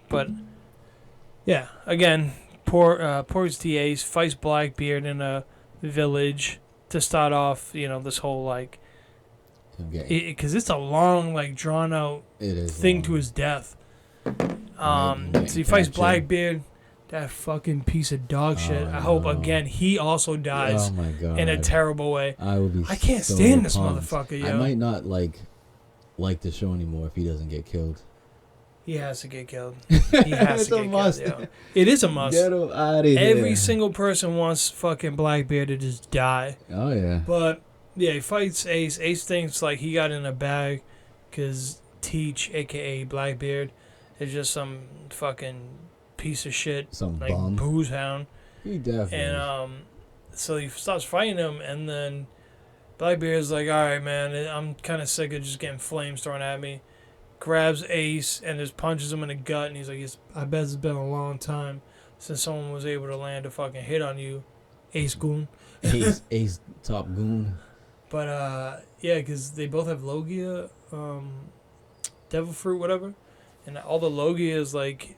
Speaker 5: But yeah, again, Port's T.A.'s fights Blackbeard in a village to start off. You know, this whole like, because it's a long, like, drawn out thing
Speaker 6: long.
Speaker 5: to his death. So he fights Blackbeard. That fucking piece of dog shit. I hope again he also dies.
Speaker 6: Oh my god!
Speaker 5: In a terrible way.
Speaker 6: I
Speaker 5: can't
Speaker 6: so
Speaker 5: stand this
Speaker 6: pumped.
Speaker 5: motherfucker. Yo.
Speaker 6: I might not like the show anymore if he doesn't get killed.
Speaker 5: He has to get killed. He has to get killed. Yo. It is a must.
Speaker 6: Get him out of here.
Speaker 5: Every single person wants fucking Blackbeard to just die.
Speaker 6: Oh yeah.
Speaker 5: But yeah, he fights Ace. Ace thinks like he got in a bag because Teach, aka Blackbeard, is just some fucking piece of shit,
Speaker 6: some
Speaker 5: like
Speaker 6: bum.
Speaker 5: booze hound.
Speaker 6: He definitely.
Speaker 5: And so he starts fighting him, and then Blackbeard's like, all right, man, I'm kind of sick of just getting flames thrown at me. Grabs Ace and just punches him in the gut, and he's like, I bet it's been a long time since someone was able to land a fucking hit on you, Ace Goon.
Speaker 6: Ace Top Goon.
Speaker 5: But yeah, because they both have Logia, Devil Fruit, whatever. And all the Logia is like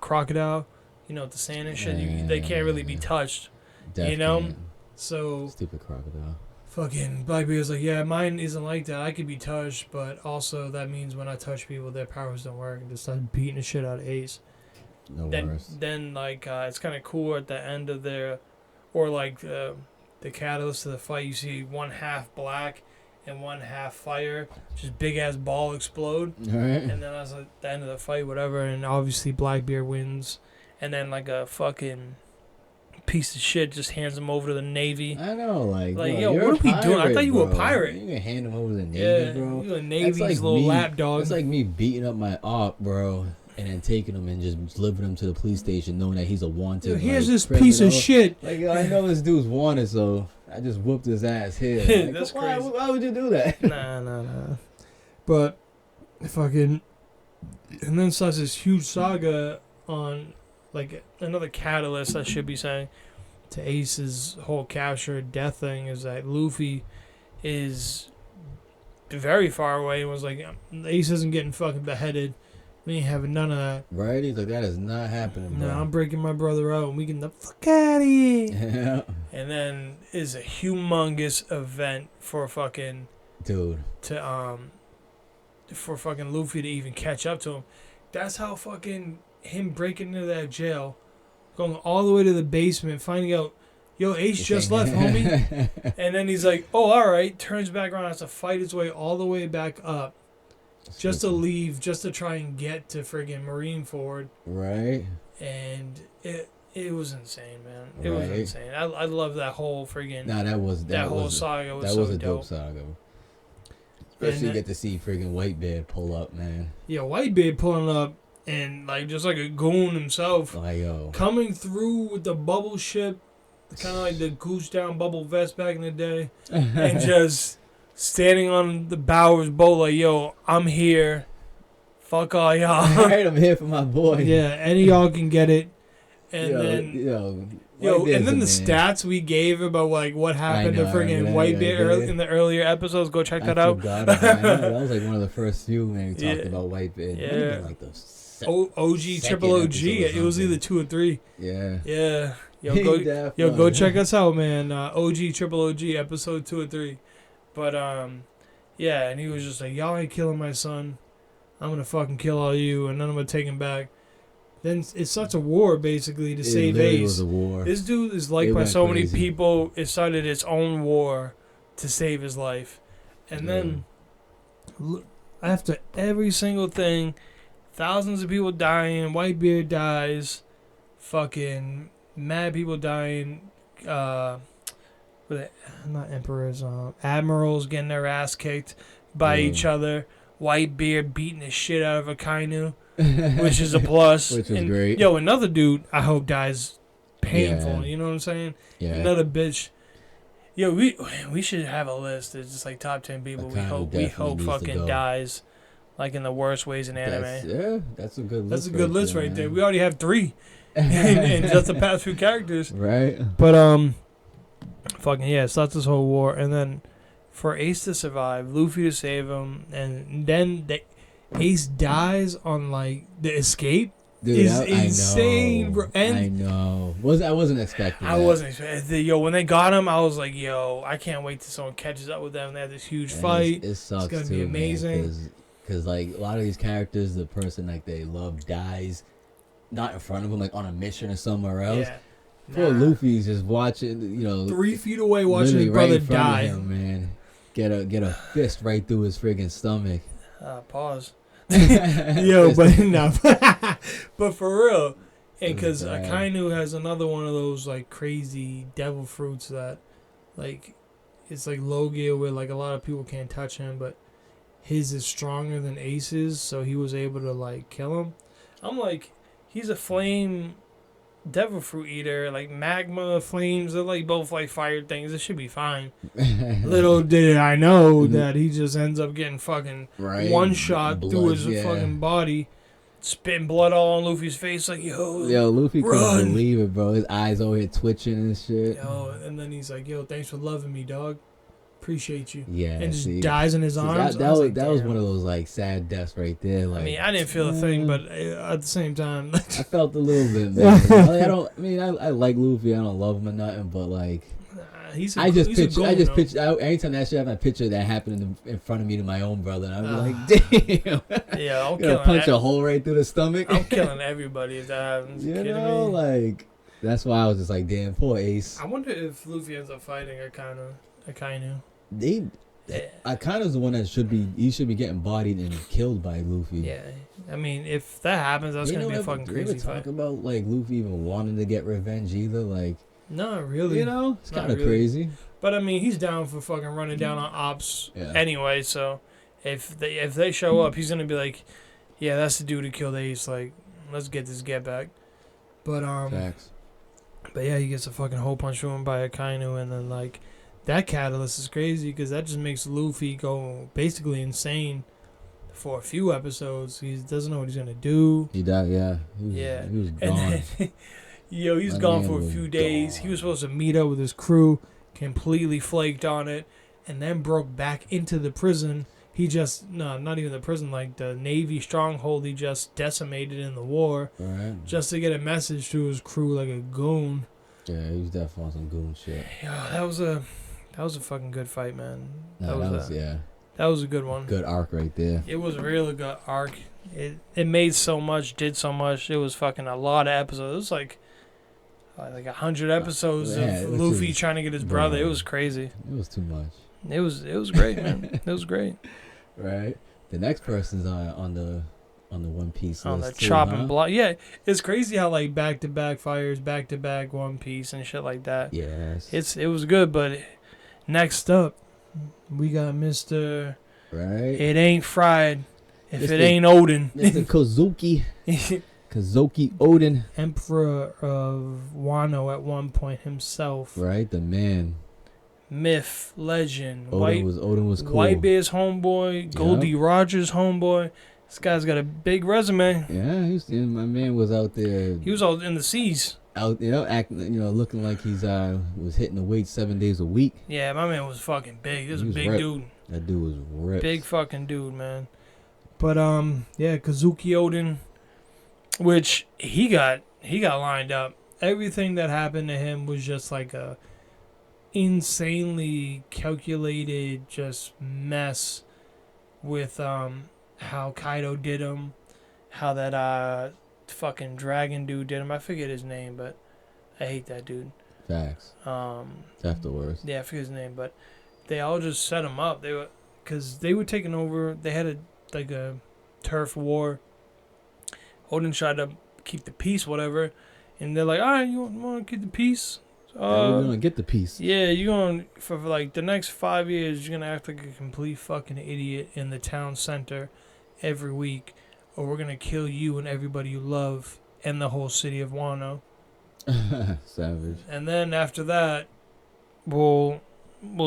Speaker 5: crocodile, you know, with the sand and shit. They can't really be touched, you know?
Speaker 6: Can't.
Speaker 5: So
Speaker 6: stupid crocodile.
Speaker 5: fucking Blackbeard's like, yeah, mine isn't like that. I could be touched, but also that means when I touch people, their powers don't work, and just start beating the shit out of Ace. Then like it's kind of cool at the end of their, or like the catalyst of the fight. You see one half black and one half fire, just big ass ball explode.
Speaker 6: All right.
Speaker 5: And then that's like the end of the fight, whatever. And obviously Blackbeard wins, and then like a fucking piece of shit just hands him over to the Navy.
Speaker 6: I know, like bro,
Speaker 5: yo,
Speaker 6: you're
Speaker 5: what are we doing? I thought you were a
Speaker 6: bro.
Speaker 5: pirate.
Speaker 6: You can hand him over to the Navy, bro.
Speaker 5: You a Navy's like little lapdog.
Speaker 6: It's like me beating up my op, bro, and then taking him and just delivering him to the police station, knowing that he's a wanted.
Speaker 5: Yo, here's
Speaker 6: like,
Speaker 5: this piece of shit.
Speaker 6: Like, yo, I know this dude's wanted, so I just whooped his ass here. Like,
Speaker 5: That's crazy.
Speaker 6: Why would you do that?
Speaker 5: Nah. But fucking, and then starts this huge saga on like another catalyst, I should be saying, to Ace's whole capture death thing, is that Luffy is very far away and was like, Ace isn't getting fucking beheaded. We ain't having none of that.
Speaker 6: Right? He's like, that is not happening, bro.
Speaker 5: No, I'm breaking my brother out and we get the fuck out of here.
Speaker 6: Yeah.
Speaker 5: And then is a humongous event for fucking
Speaker 6: dude
Speaker 5: for fucking Luffy to even catch up to him. That's how fucking him breaking into that jail, going all the way to the basement, finding out, yo, Ace just left, homie. And then he's like, oh, all right, turns back around, has to fight his way all the way back up just to leave, just to try and get to friggin' Marineford.
Speaker 6: Right.
Speaker 5: And it was insane, man. It was insane. I love that whole friggin' that whole saga was so
Speaker 6: a
Speaker 5: dope.
Speaker 6: dope saga. Especially you get to see friggin' Whitebeard pull up, man.
Speaker 5: Yeah, Whitebeard pulling up and like just like a goon himself,
Speaker 6: Like, yo.
Speaker 5: coming through with the bubble ship, kind of like the goose down bubble vest back in the day, and just standing on the bow of his boat like, yo, I'm here. Fuck all y'all.
Speaker 6: Alright, I'm here for my boy.
Speaker 5: Yeah, any of y'all can get it. And
Speaker 6: yo,
Speaker 5: then
Speaker 6: Whitebeard's
Speaker 5: and then
Speaker 6: a
Speaker 5: the
Speaker 6: man.
Speaker 5: stats we gave about like what happened
Speaker 6: know,
Speaker 5: to
Speaker 6: I
Speaker 5: friggin'
Speaker 6: remember that,
Speaker 5: Whitebeard
Speaker 6: yeah.
Speaker 5: in the earlier episodes. Go check
Speaker 6: I
Speaker 5: that out.
Speaker 6: forgot about that. That was like one of the first few when we talked
Speaker 5: Yeah.
Speaker 6: about Whitebeard.
Speaker 5: Yeah.
Speaker 6: Might have been like the
Speaker 5: OG,
Speaker 6: second
Speaker 5: triple OG.
Speaker 6: episode or
Speaker 5: It was
Speaker 6: something.
Speaker 5: either 2 or 3.
Speaker 6: Yeah.
Speaker 5: Yeah.
Speaker 6: That
Speaker 5: Yo, go
Speaker 6: one.
Speaker 5: check us out, man. OG, triple OG, episode 2 or 3. But yeah, and he was just like, y'all ain't killing my son. I'm gonna fucking kill all you, and then I'm gonna take him back. Then it starts a war basically to save
Speaker 6: literally
Speaker 5: Ace.
Speaker 6: was a war.
Speaker 5: This dude is liked
Speaker 6: It
Speaker 5: by
Speaker 6: went
Speaker 5: so
Speaker 6: crazy.
Speaker 5: many people. It started its own war to save his life. And then after every single thing, thousands of people dying, Whitebeard dies, fucking mad people dying, not emperors, admirals getting their ass kicked by each other, Whitebeard beating the shit out of Akainu, which is a plus.
Speaker 6: Which was
Speaker 5: And,
Speaker 6: great.
Speaker 5: Yo, another dude I hope dies painful.
Speaker 6: Yeah.
Speaker 5: You know what I'm saying?
Speaker 6: Yeah.
Speaker 5: Another bitch. Yo, we should have a list. It's just like top 10 people
Speaker 6: Akainu
Speaker 5: we
Speaker 6: definitely
Speaker 5: hope
Speaker 6: needs to
Speaker 5: fucking
Speaker 6: go.
Speaker 5: dies, like in the worst ways in anime.
Speaker 6: That's a good list.
Speaker 5: That's a good list right there.
Speaker 6: man.
Speaker 5: We already have 3 in just the past few characters.
Speaker 6: Right.
Speaker 5: But fucking yeah, it starts this whole war, and then for Ace to survive, Luffy to save him, and then Ace dies on like the escape.
Speaker 6: Dude,
Speaker 5: Is
Speaker 6: I
Speaker 5: insane,
Speaker 6: know,
Speaker 5: bro. And
Speaker 6: I know. I wasn't expecting.
Speaker 5: I
Speaker 6: that.
Speaker 5: wasn't expecting. Yo, when they got him, I was like, yo, I can't wait till someone catches up with them. They have this huge
Speaker 6: And
Speaker 5: fight.
Speaker 6: It sucks
Speaker 5: gonna
Speaker 6: too,
Speaker 5: be amazing.
Speaker 6: Because like a lot of these characters, the person like they love dies, not in front of them, like on a mission or somewhere else.
Speaker 5: Yeah.
Speaker 6: Poor
Speaker 5: Nah.
Speaker 6: Luffy's just watching,
Speaker 5: 3 feet away watching his
Speaker 6: literally
Speaker 5: brother
Speaker 6: right in front
Speaker 5: die.
Speaker 6: of him, man. Get a fist right through his friggin' stomach.
Speaker 5: Pause. Yo, but no, but for real, and because
Speaker 6: It was bad.
Speaker 5: Akainu has another one of those like crazy devil fruits that, like, it's like Logia where like a lot of people can't touch him, but his is stronger than Ace's, so he was able to like kill him. I'm like, he's a flame devil fruit eater, like magma flames. They're like both like fire things. It should be fine. Little did I know that he just ends up getting fucking
Speaker 6: Right.
Speaker 5: one shot
Speaker 6: Blood,
Speaker 5: through his
Speaker 6: yeah.
Speaker 5: fucking body, spitting blood all on Luffy's face. Like yo,
Speaker 6: Luffy
Speaker 5: run.
Speaker 6: couldn't believe it, bro. His eyes over here twitching and shit.
Speaker 5: yo, and then he's like, yo, thanks for loving me, dog. Appreciate you.
Speaker 6: Yeah,
Speaker 5: And just
Speaker 6: see,
Speaker 5: dies in his
Speaker 6: see,
Speaker 5: arms.
Speaker 6: That
Speaker 5: I was
Speaker 6: was
Speaker 5: like,
Speaker 6: that was
Speaker 5: damn.
Speaker 6: one of those like sad deaths right there. Like,
Speaker 5: I mean, I didn't feel a thing, but at the same time,
Speaker 6: I felt a little bit, man. I like Luffy. I don't love him or nothing, but like,
Speaker 5: he's a,
Speaker 6: I just
Speaker 5: he's a
Speaker 6: picture.
Speaker 5: goon,
Speaker 6: I just
Speaker 5: though.
Speaker 6: picture. Anytime that shit happened, I picture that happening in front of me to my own brother, and I'd be like, damn.
Speaker 5: Yeah, I'm
Speaker 6: Gonna
Speaker 5: killing
Speaker 6: punch
Speaker 5: that.
Speaker 6: a hole right through the stomach.
Speaker 5: I'm killing everybody if that happens.
Speaker 6: You
Speaker 5: kidding
Speaker 6: know,
Speaker 5: me?
Speaker 6: like that's why I was just like, damn, poor Ace.
Speaker 5: I wonder if Luffy ends up fighting Akainu.
Speaker 6: Akaino's the one that should be. He should be getting bodied and killed by Luffy.
Speaker 5: Yeah, I mean, if that happens, that's gonna be a fucking
Speaker 6: You
Speaker 5: crazy
Speaker 6: ever talk
Speaker 5: fight.
Speaker 6: about like Luffy even wanting to get revenge either? Like,
Speaker 5: Not really.
Speaker 6: you know, it's
Speaker 5: Not
Speaker 6: kind of
Speaker 5: really.
Speaker 6: crazy.
Speaker 5: But I mean, he's down for fucking running down on ops
Speaker 6: Yeah.
Speaker 5: anyway. So if they show up, he's gonna be like, yeah, that's the dude who killed Ace. Like, let's get this get back. But
Speaker 6: Facts.
Speaker 5: but yeah, he gets a fucking hole punch through him by Akainu, and then like that catalyst is crazy because that just makes Luffy go basically insane for a few episodes. He doesn't know what he's gonna do.
Speaker 6: He died. Yeah.
Speaker 5: Yeah.
Speaker 6: He was
Speaker 5: And
Speaker 6: gone.
Speaker 5: then, yo, he's
Speaker 6: My
Speaker 5: gone
Speaker 6: man
Speaker 5: for a
Speaker 6: was
Speaker 5: few days. He was
Speaker 6: gone.
Speaker 5: supposed to meet up with his crew, completely flaked on it, and then broke back into the prison. He just, no, not even the prison, like the Navy stronghold he just decimated in the war,
Speaker 6: Right.
Speaker 5: just to get a message to his crew like a goon.
Speaker 6: Yeah, he was definitely on some goon shit.
Speaker 5: Yo, that was a fucking good fight, man.
Speaker 6: No,
Speaker 5: That was a good one.
Speaker 6: good arc right there.
Speaker 5: It was a really good arc. It made so much, did so much. It was fucking a lot of episodes. It was like 100 episodes
Speaker 6: Yeah,
Speaker 5: of
Speaker 6: it was
Speaker 5: Luffy
Speaker 6: just-
Speaker 5: trying to get his
Speaker 6: bro.
Speaker 5: brother. It was crazy.
Speaker 6: It was too much.
Speaker 5: It was great, man. It was great.
Speaker 6: Right. The next person's on the One Piece
Speaker 5: On the
Speaker 6: list too,
Speaker 5: chopping
Speaker 6: huh?
Speaker 5: block. Yeah, it's crazy how like back-to-back fires, back-to-back One Piece and shit like that.
Speaker 6: Yes.
Speaker 5: It was good, but next up, we got Mr.
Speaker 6: right.
Speaker 5: It Ain't Fried. If it ain't Odin.
Speaker 6: Mr. Kozuki. Kazuki Odin.
Speaker 5: Emperor of Wano at one point himself.
Speaker 6: Right, the man.
Speaker 5: Myth, legend.
Speaker 6: Odin was cool.
Speaker 5: Whitebeard's homeboy. Goldie Rogers' homeboy. This guy's got a big resume.
Speaker 6: Yeah, my man was out there.
Speaker 5: He was out in the seas.
Speaker 6: Out, acting, looking like he's was hitting the weight 7 days a week.
Speaker 5: Yeah, my man was fucking big. This was a big
Speaker 6: ripped.
Speaker 5: dude.
Speaker 6: That dude was ripped.
Speaker 5: Big fucking dude, man. But Kazuki Odin, which he got lined up. Everything that happened to him was just like a insanely calculated just mess with how Kaido did him, how that fucking dragon dude did him. I forget his name, but I hate that dude.
Speaker 6: Facts. That's the worst.
Speaker 5: Yeah, I forget his name, but they all just set him up. Because they were taking over. They had a turf war. Odin tried to keep the peace, whatever, and they're like, all right, you want to keep the peace?
Speaker 6: We're gonna get the peace.
Speaker 5: Yeah, you're going for like the next 5 years. You're gonna act like a complete fucking idiot in the town center every week, or we're gonna kill you and everybody you love and the whole city of Wano.
Speaker 6: Savage.
Speaker 5: And then after that, we'll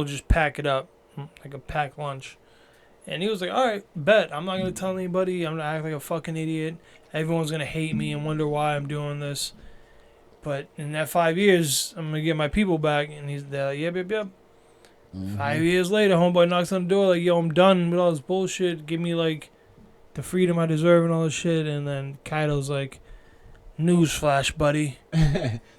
Speaker 5: just pack it up like a packed lunch. And he was like, all right, bet. I'm not going to tell anybody. I'm going to act like a fucking idiot. Everyone's going to hate me and wonder why I'm doing this. But in that 5 years, I'm going to get my people back. And he's there, yep. Mm-hmm. 5 years later, homeboy knocks on the door like, yo, I'm done with all this bullshit. Give me, like, the freedom I deserve and all this shit. And then Kaido's like, newsflash, buddy.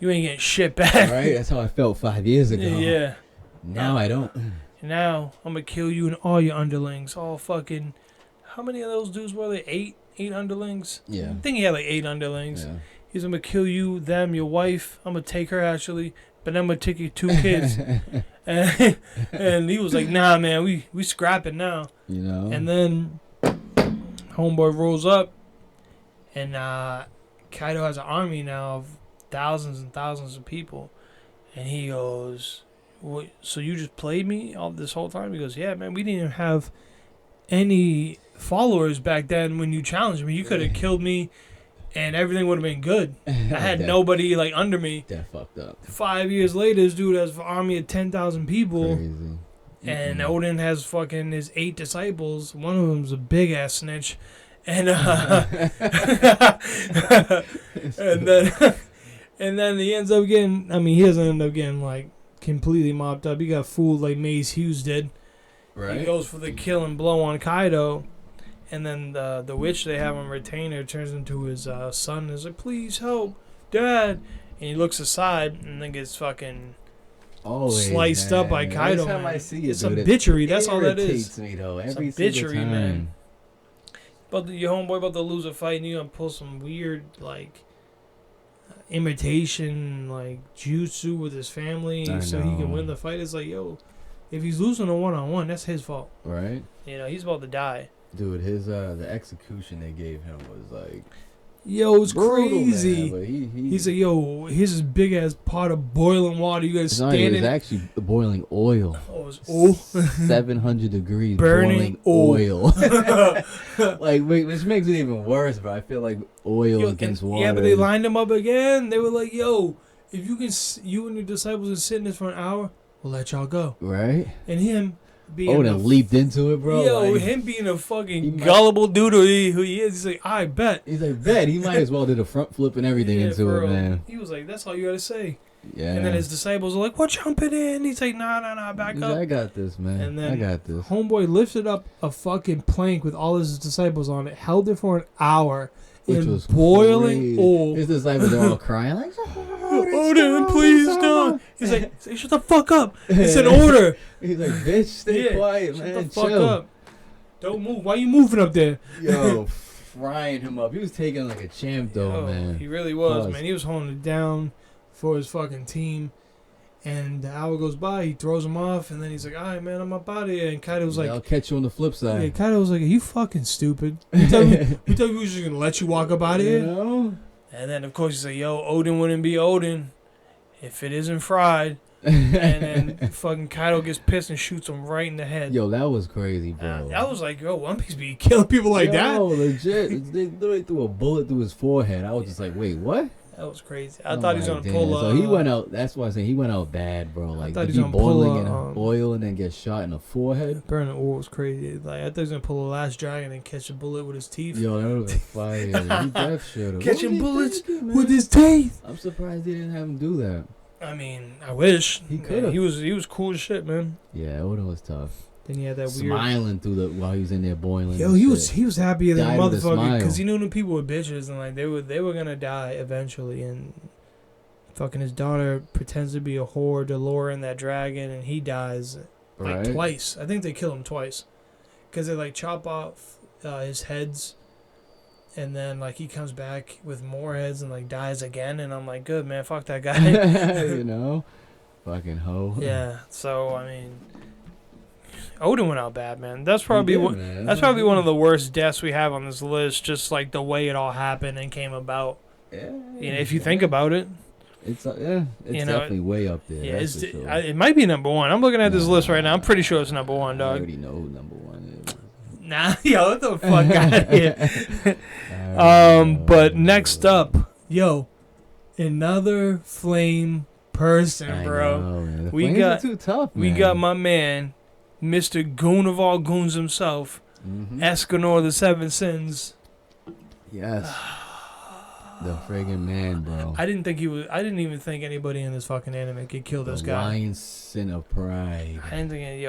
Speaker 5: You ain't getting shit back.
Speaker 6: Right? That's how I felt 5 years ago.
Speaker 5: Yeah.
Speaker 6: Now I don't.
Speaker 5: Now, I'm going to kill you and all your underlings. All fucking... How many of those dudes were there? 8 underlings?
Speaker 6: Yeah.
Speaker 5: I think he had like 8 underlings.
Speaker 6: Yeah.
Speaker 5: He's going to kill you, them, your wife. I'm going to take her, actually. But I'm going to take your 2 kids. and he was like, nah, man, we scrapping now. And then homeboy rolls up. And Kaido has an army now of thousands and thousands of people. And he goes... What, so you just played me all this whole time? He goes, yeah, man, we didn't even have any followers back then when you challenged me. You could have killed me and everything would have been good. I had nobody like under me.
Speaker 6: That fucked up.
Speaker 5: 5 years later, this dude has an army of 10,000 people.
Speaker 6: Crazy.
Speaker 5: And Odin has fucking his 8 disciples. One of them's a big ass snitch. And and then he ends up getting, he doesn't end up getting like completely mopped up. He got fooled like Maze Hughes did. Right. He goes for the kill and blow on Kaido, and then the witch they have on retainer turns into his son and is like, please help, Dad. And he looks aside and then gets fucking sliced up by Kaido.
Speaker 6: Every time I see it,
Speaker 5: it's some bitchery. That's all that is.
Speaker 6: Me, though,
Speaker 5: every some bitchery, time. Man. But your homeboy about to lose a fight and you gonna pull some weird like imitation like jutsu with his family so he can win the fight. It's like, yo, if he's losing a one-on-one, that's his fault,
Speaker 6: right?
Speaker 5: He's about to die,
Speaker 6: dude. His the execution they gave him was like,
Speaker 5: yo, it's brutal, crazy,
Speaker 6: man, but
Speaker 5: he's like, yo, here's this big ass pot of boiling water, you guys standing.
Speaker 6: It was actually boiling oil.
Speaker 5: Oh, it was oil.
Speaker 6: 700 degrees
Speaker 5: burning
Speaker 6: boiling oil. Like, which makes it even worse, bro. I feel like oil against water.
Speaker 5: Yeah, but they lined him up again. They were like, yo, if you and your disciples are sitting this for an hour, we'll let y'all go.
Speaker 6: Right?
Speaker 5: And him being
Speaker 6: Odin leaped into it, bro.
Speaker 5: Yo, like, him being a fucking gullible dude who he is, he's like, I bet.
Speaker 6: He's like, bet. He might as well did a front flip and everything into it, man.
Speaker 5: He was like, that's all you gotta say.
Speaker 6: Yeah.
Speaker 5: And then his disciples are like, we're jumping in. He's like, nah, back up.
Speaker 6: I got this, man.
Speaker 5: And then
Speaker 6: I got this.
Speaker 5: Homeboy lifted up a fucking plank with all his disciples on it, held it for an hour.
Speaker 6: Which was
Speaker 5: boiling oil.
Speaker 6: His disciples are all crying like,
Speaker 5: Odin, please don't. He's like, shut the fuck up. It's an order.
Speaker 6: He's like, bitch, stay quiet, man.
Speaker 5: Shut the fuck up. Don't move. Why you moving up there?
Speaker 6: Yo, frying him up. He was taking like a champ, though, man.
Speaker 5: He really was, man. He was holding it down for his fucking team. And the hour goes by, he throws him off, and then he's like, all right, man, I'm up out of here. And Kaido was like,
Speaker 6: I'll catch you on the flip side.
Speaker 5: Yeah, Kaido was like, are you fucking stupid? We thought we was just going to let you walk up out of here?
Speaker 6: Know?
Speaker 5: And then, of course, he's like, yo, Odin wouldn't be Odin if it isn't fried. and then fucking Kaido gets pissed and shoots him right in the head.
Speaker 6: Yo, that was crazy, bro.
Speaker 5: I was like, yo, One Piece be killing people like that.
Speaker 6: Yo, legit. They literally threw a bullet through his forehead. I was just like, wait, what?
Speaker 5: That was crazy. I thought he was gonna pull.
Speaker 6: So he went out. That's why I say he went out bad, bro. Like
Speaker 5: thought
Speaker 6: he
Speaker 5: he was gonna
Speaker 6: boiling
Speaker 5: pull
Speaker 6: in oil and then get shot in the forehead.
Speaker 5: Burning oil was crazy. Like I thought he was gonna pull a last dragon and catch a bullet with his teeth.
Speaker 6: Yo, that would have been fire. He def should have.
Speaker 5: Catching bullets with his teeth.
Speaker 6: I'm surprised he didn't have him do that.
Speaker 5: I mean, I wish
Speaker 6: He could have.
Speaker 5: He was cool as shit, man.
Speaker 6: Yeah, it was tough.
Speaker 5: Then he had that weird
Speaker 6: smiling through while he was in there boiling.
Speaker 5: Yo, he was happier than a
Speaker 6: Died with a
Speaker 5: motherfucker
Speaker 6: smile.
Speaker 5: because he knew the people were bitches and like they were gonna die eventually. And fucking his daughter pretends to be a whore to lure in that dragon, and he dies like twice. I think they kill him twice because they like chop off his heads, and then like he comes back with more heads and like dies again. And I'm like, good man, fuck that guy.
Speaker 6: You know, fucking hoe.
Speaker 5: Yeah. So I mean, Odin went out bad, man. That's probably that's probably one of the worst deaths we have on this list. Just like the way it all happened and came about.
Speaker 6: Yeah.
Speaker 5: You know, if you think about it.
Speaker 6: It's definitely way up there.
Speaker 5: Yeah,
Speaker 6: that's for sure.
Speaker 5: It might be number one. I'm looking at this list right now. I'm pretty sure it's number one,
Speaker 6: I
Speaker 5: dog.
Speaker 6: already know who number one is.
Speaker 5: Nah, yo, what the fuck out of here. But next up, yo, another flame person, bro.
Speaker 6: Know,
Speaker 5: we
Speaker 6: Flames
Speaker 5: got
Speaker 6: are too tough,
Speaker 5: we
Speaker 6: man.
Speaker 5: got my man, Mr. Goon of all goons himself, Escanor the Seven Sins.
Speaker 6: Yes. The friggin' man, bro.
Speaker 5: I didn't even think anybody in this fucking anime could kill this guy.
Speaker 6: Lion sin of pride.
Speaker 5: I didn't think,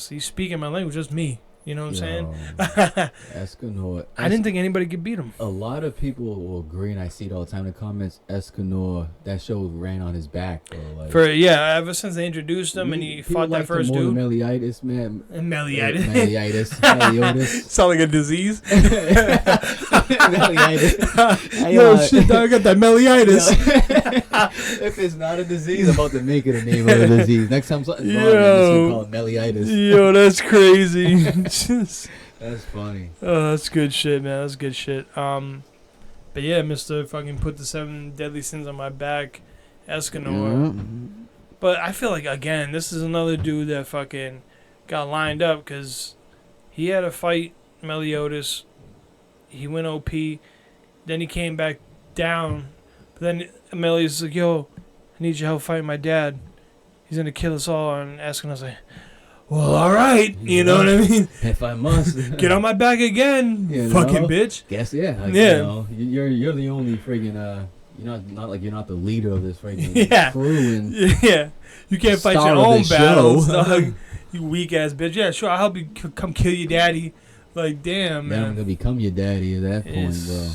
Speaker 5: he's speaking my language, just me. You know what I'm saying?
Speaker 6: Escanor.
Speaker 5: I didn't think anybody could beat him.
Speaker 6: A lot of people will agree, and I see it all the time in the comments. Escanor, that show ran on his back, bro. Like,
Speaker 5: ever since they introduced him and he fought that first dude.
Speaker 6: Melioitis, man.
Speaker 5: Melioitis.
Speaker 6: Melioitis.
Speaker 5: Sound like a disease.
Speaker 6: Melioitis.
Speaker 5: Yo, shit, dog, I got that melioitis.
Speaker 6: If it's not a disease, I'm about to make it a name of a disease. Next time something's wrong, I'm just call it melioitis.
Speaker 5: Yo, that's crazy.
Speaker 6: That's funny.
Speaker 5: Oh, that's good shit, man. That's good shit. But yeah, Mr. fucking put the 7 deadly sins on my back, Escanor.
Speaker 6: Yeah.
Speaker 5: But I feel like, again, this is another dude that fucking got lined up because he had to fight Meliodas. He went OP. Then he came back down. But then Meliodas was like, yo, I need your help fighting my dad. He's going to kill us all. And Escanor's like, well, all right. You know what I mean?
Speaker 6: If I must.
Speaker 5: Get on my back again, fucking bitch.
Speaker 6: Guess, yeah. Like,
Speaker 5: yeah.
Speaker 6: You know, you're the only friggin', you're not the leader of this friggin' crew. And
Speaker 5: yeah. You can't fight your own battles, dog. You weak ass bitch. Yeah, sure, I'll help you come kill your daddy. Like, damn, man.
Speaker 6: Then I'm going to become your daddy at that point, bro.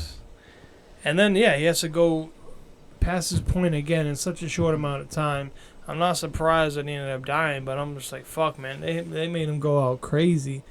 Speaker 5: And then, yeah, he has to go past his point again in such a short amount of time. I'm not surprised that he ended up dying, but I'm just like, fuck, man. They made him go out crazy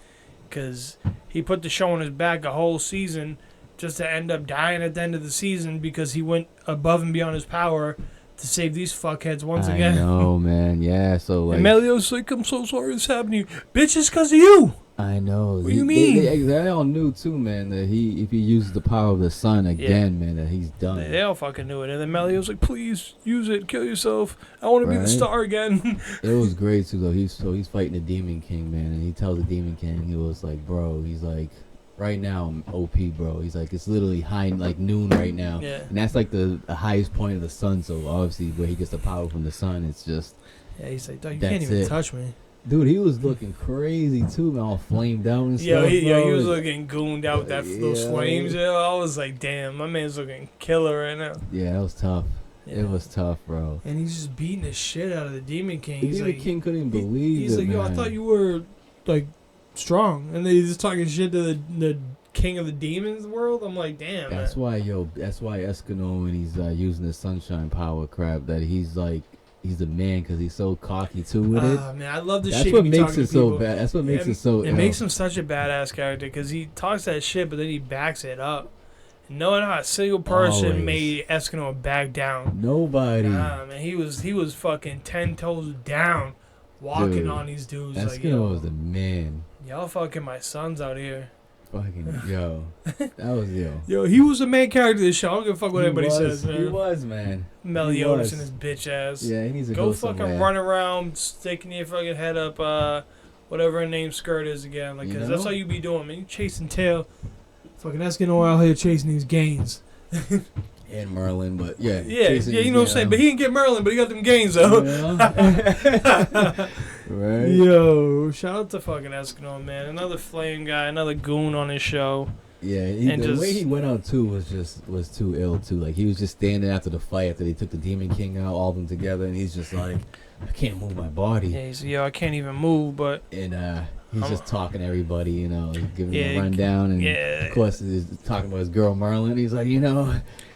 Speaker 5: because he put the show on his back a whole season just to end up dying at the end of the season because he went above and beyond his power to save these fuckheads once again.
Speaker 6: I know, man. Yeah, so like...
Speaker 5: And Melio's like, I'm so sorry this happened to you. Bitch, it's because of you.
Speaker 6: I know.
Speaker 5: What do you mean?
Speaker 6: They all knew too, man, that if he uses the power of the sun again, man, that he's done.
Speaker 5: They all fucking knew it. And then Melio's like, please use it, kill yourself. I want to be the star again.
Speaker 6: It was great too, though. He's fighting the Demon King, man, and he tells the Demon King, he was like, bro, he's like, right now I'm OP, bro. He's like, it's literally high, like noon right now.
Speaker 5: Yeah.
Speaker 6: And that's like the highest point of the sun. So obviously, where he gets the power from the sun, it's just.
Speaker 5: Yeah, he's like, dog, you can't even touch me.
Speaker 6: Dude, he was looking crazy too, man, all flamed out and stuff.
Speaker 5: He was looking gooned out those flames. Yo, I was like, damn, my man's looking killer right now.
Speaker 6: Yeah, that was tough.
Speaker 5: Yeah.
Speaker 6: It was tough, bro.
Speaker 5: And he's just beating the shit out of the Demon King.
Speaker 6: The Demon King couldn't even believe it.
Speaker 5: He's like, yo, I thought you were like strong, and then he's just talking shit to the king of the demons world. I'm like, damn.
Speaker 6: That's why Escanor, when he's using the sunshine power crap, that he's like. He's the man because he's so cocky too with it.
Speaker 5: Man, I love the shit.
Speaker 6: That's what makes it so bad. That's what makes it so.
Speaker 5: It makes him such a badass character because he talks that shit, but then he backs it up. No, not a single person made Escanor back down.
Speaker 6: Nobody.
Speaker 5: Nah, man, he was fucking 10 toes down, walking on these dudes.
Speaker 6: Escanor was the man.
Speaker 5: Y'all fucking my sons out here.
Speaker 6: Fucking yo, that was yo.
Speaker 5: Yo, he was a main character of the show. I don't give a fuck what anybody says, man.
Speaker 6: He was, man.
Speaker 5: Meliodas and his bitch ass.
Speaker 6: Yeah, he needs to
Speaker 5: go
Speaker 6: go
Speaker 5: fucking
Speaker 6: somewhere.
Speaker 5: run around, sticking your fucking head up, whatever her name skirt is again. Like, cause that's how you be doing, man. You chasing tail. Fucking Eskimo out here chasing these gains.
Speaker 6: And Merlin, but yeah.
Speaker 5: Yeah, you know what I'm saying? But he didn't get Merlin, but he got them gains, though.
Speaker 6: Yeah. Right.
Speaker 5: Yo, shout out to fucking Eskimo, man. Another flame guy, another goon on his show.
Speaker 6: Yeah, the way he went out too was too ill too. Like he was just standing after the fight after they took the Demon King out, all of them together, and he's just like, I can't move my body.
Speaker 5: Yeah, he's yo, I can't even move, but
Speaker 6: and he's just talking to everybody, you know, giving them a rundown, and of course he's talking about his girl Merlin. He's like, you know,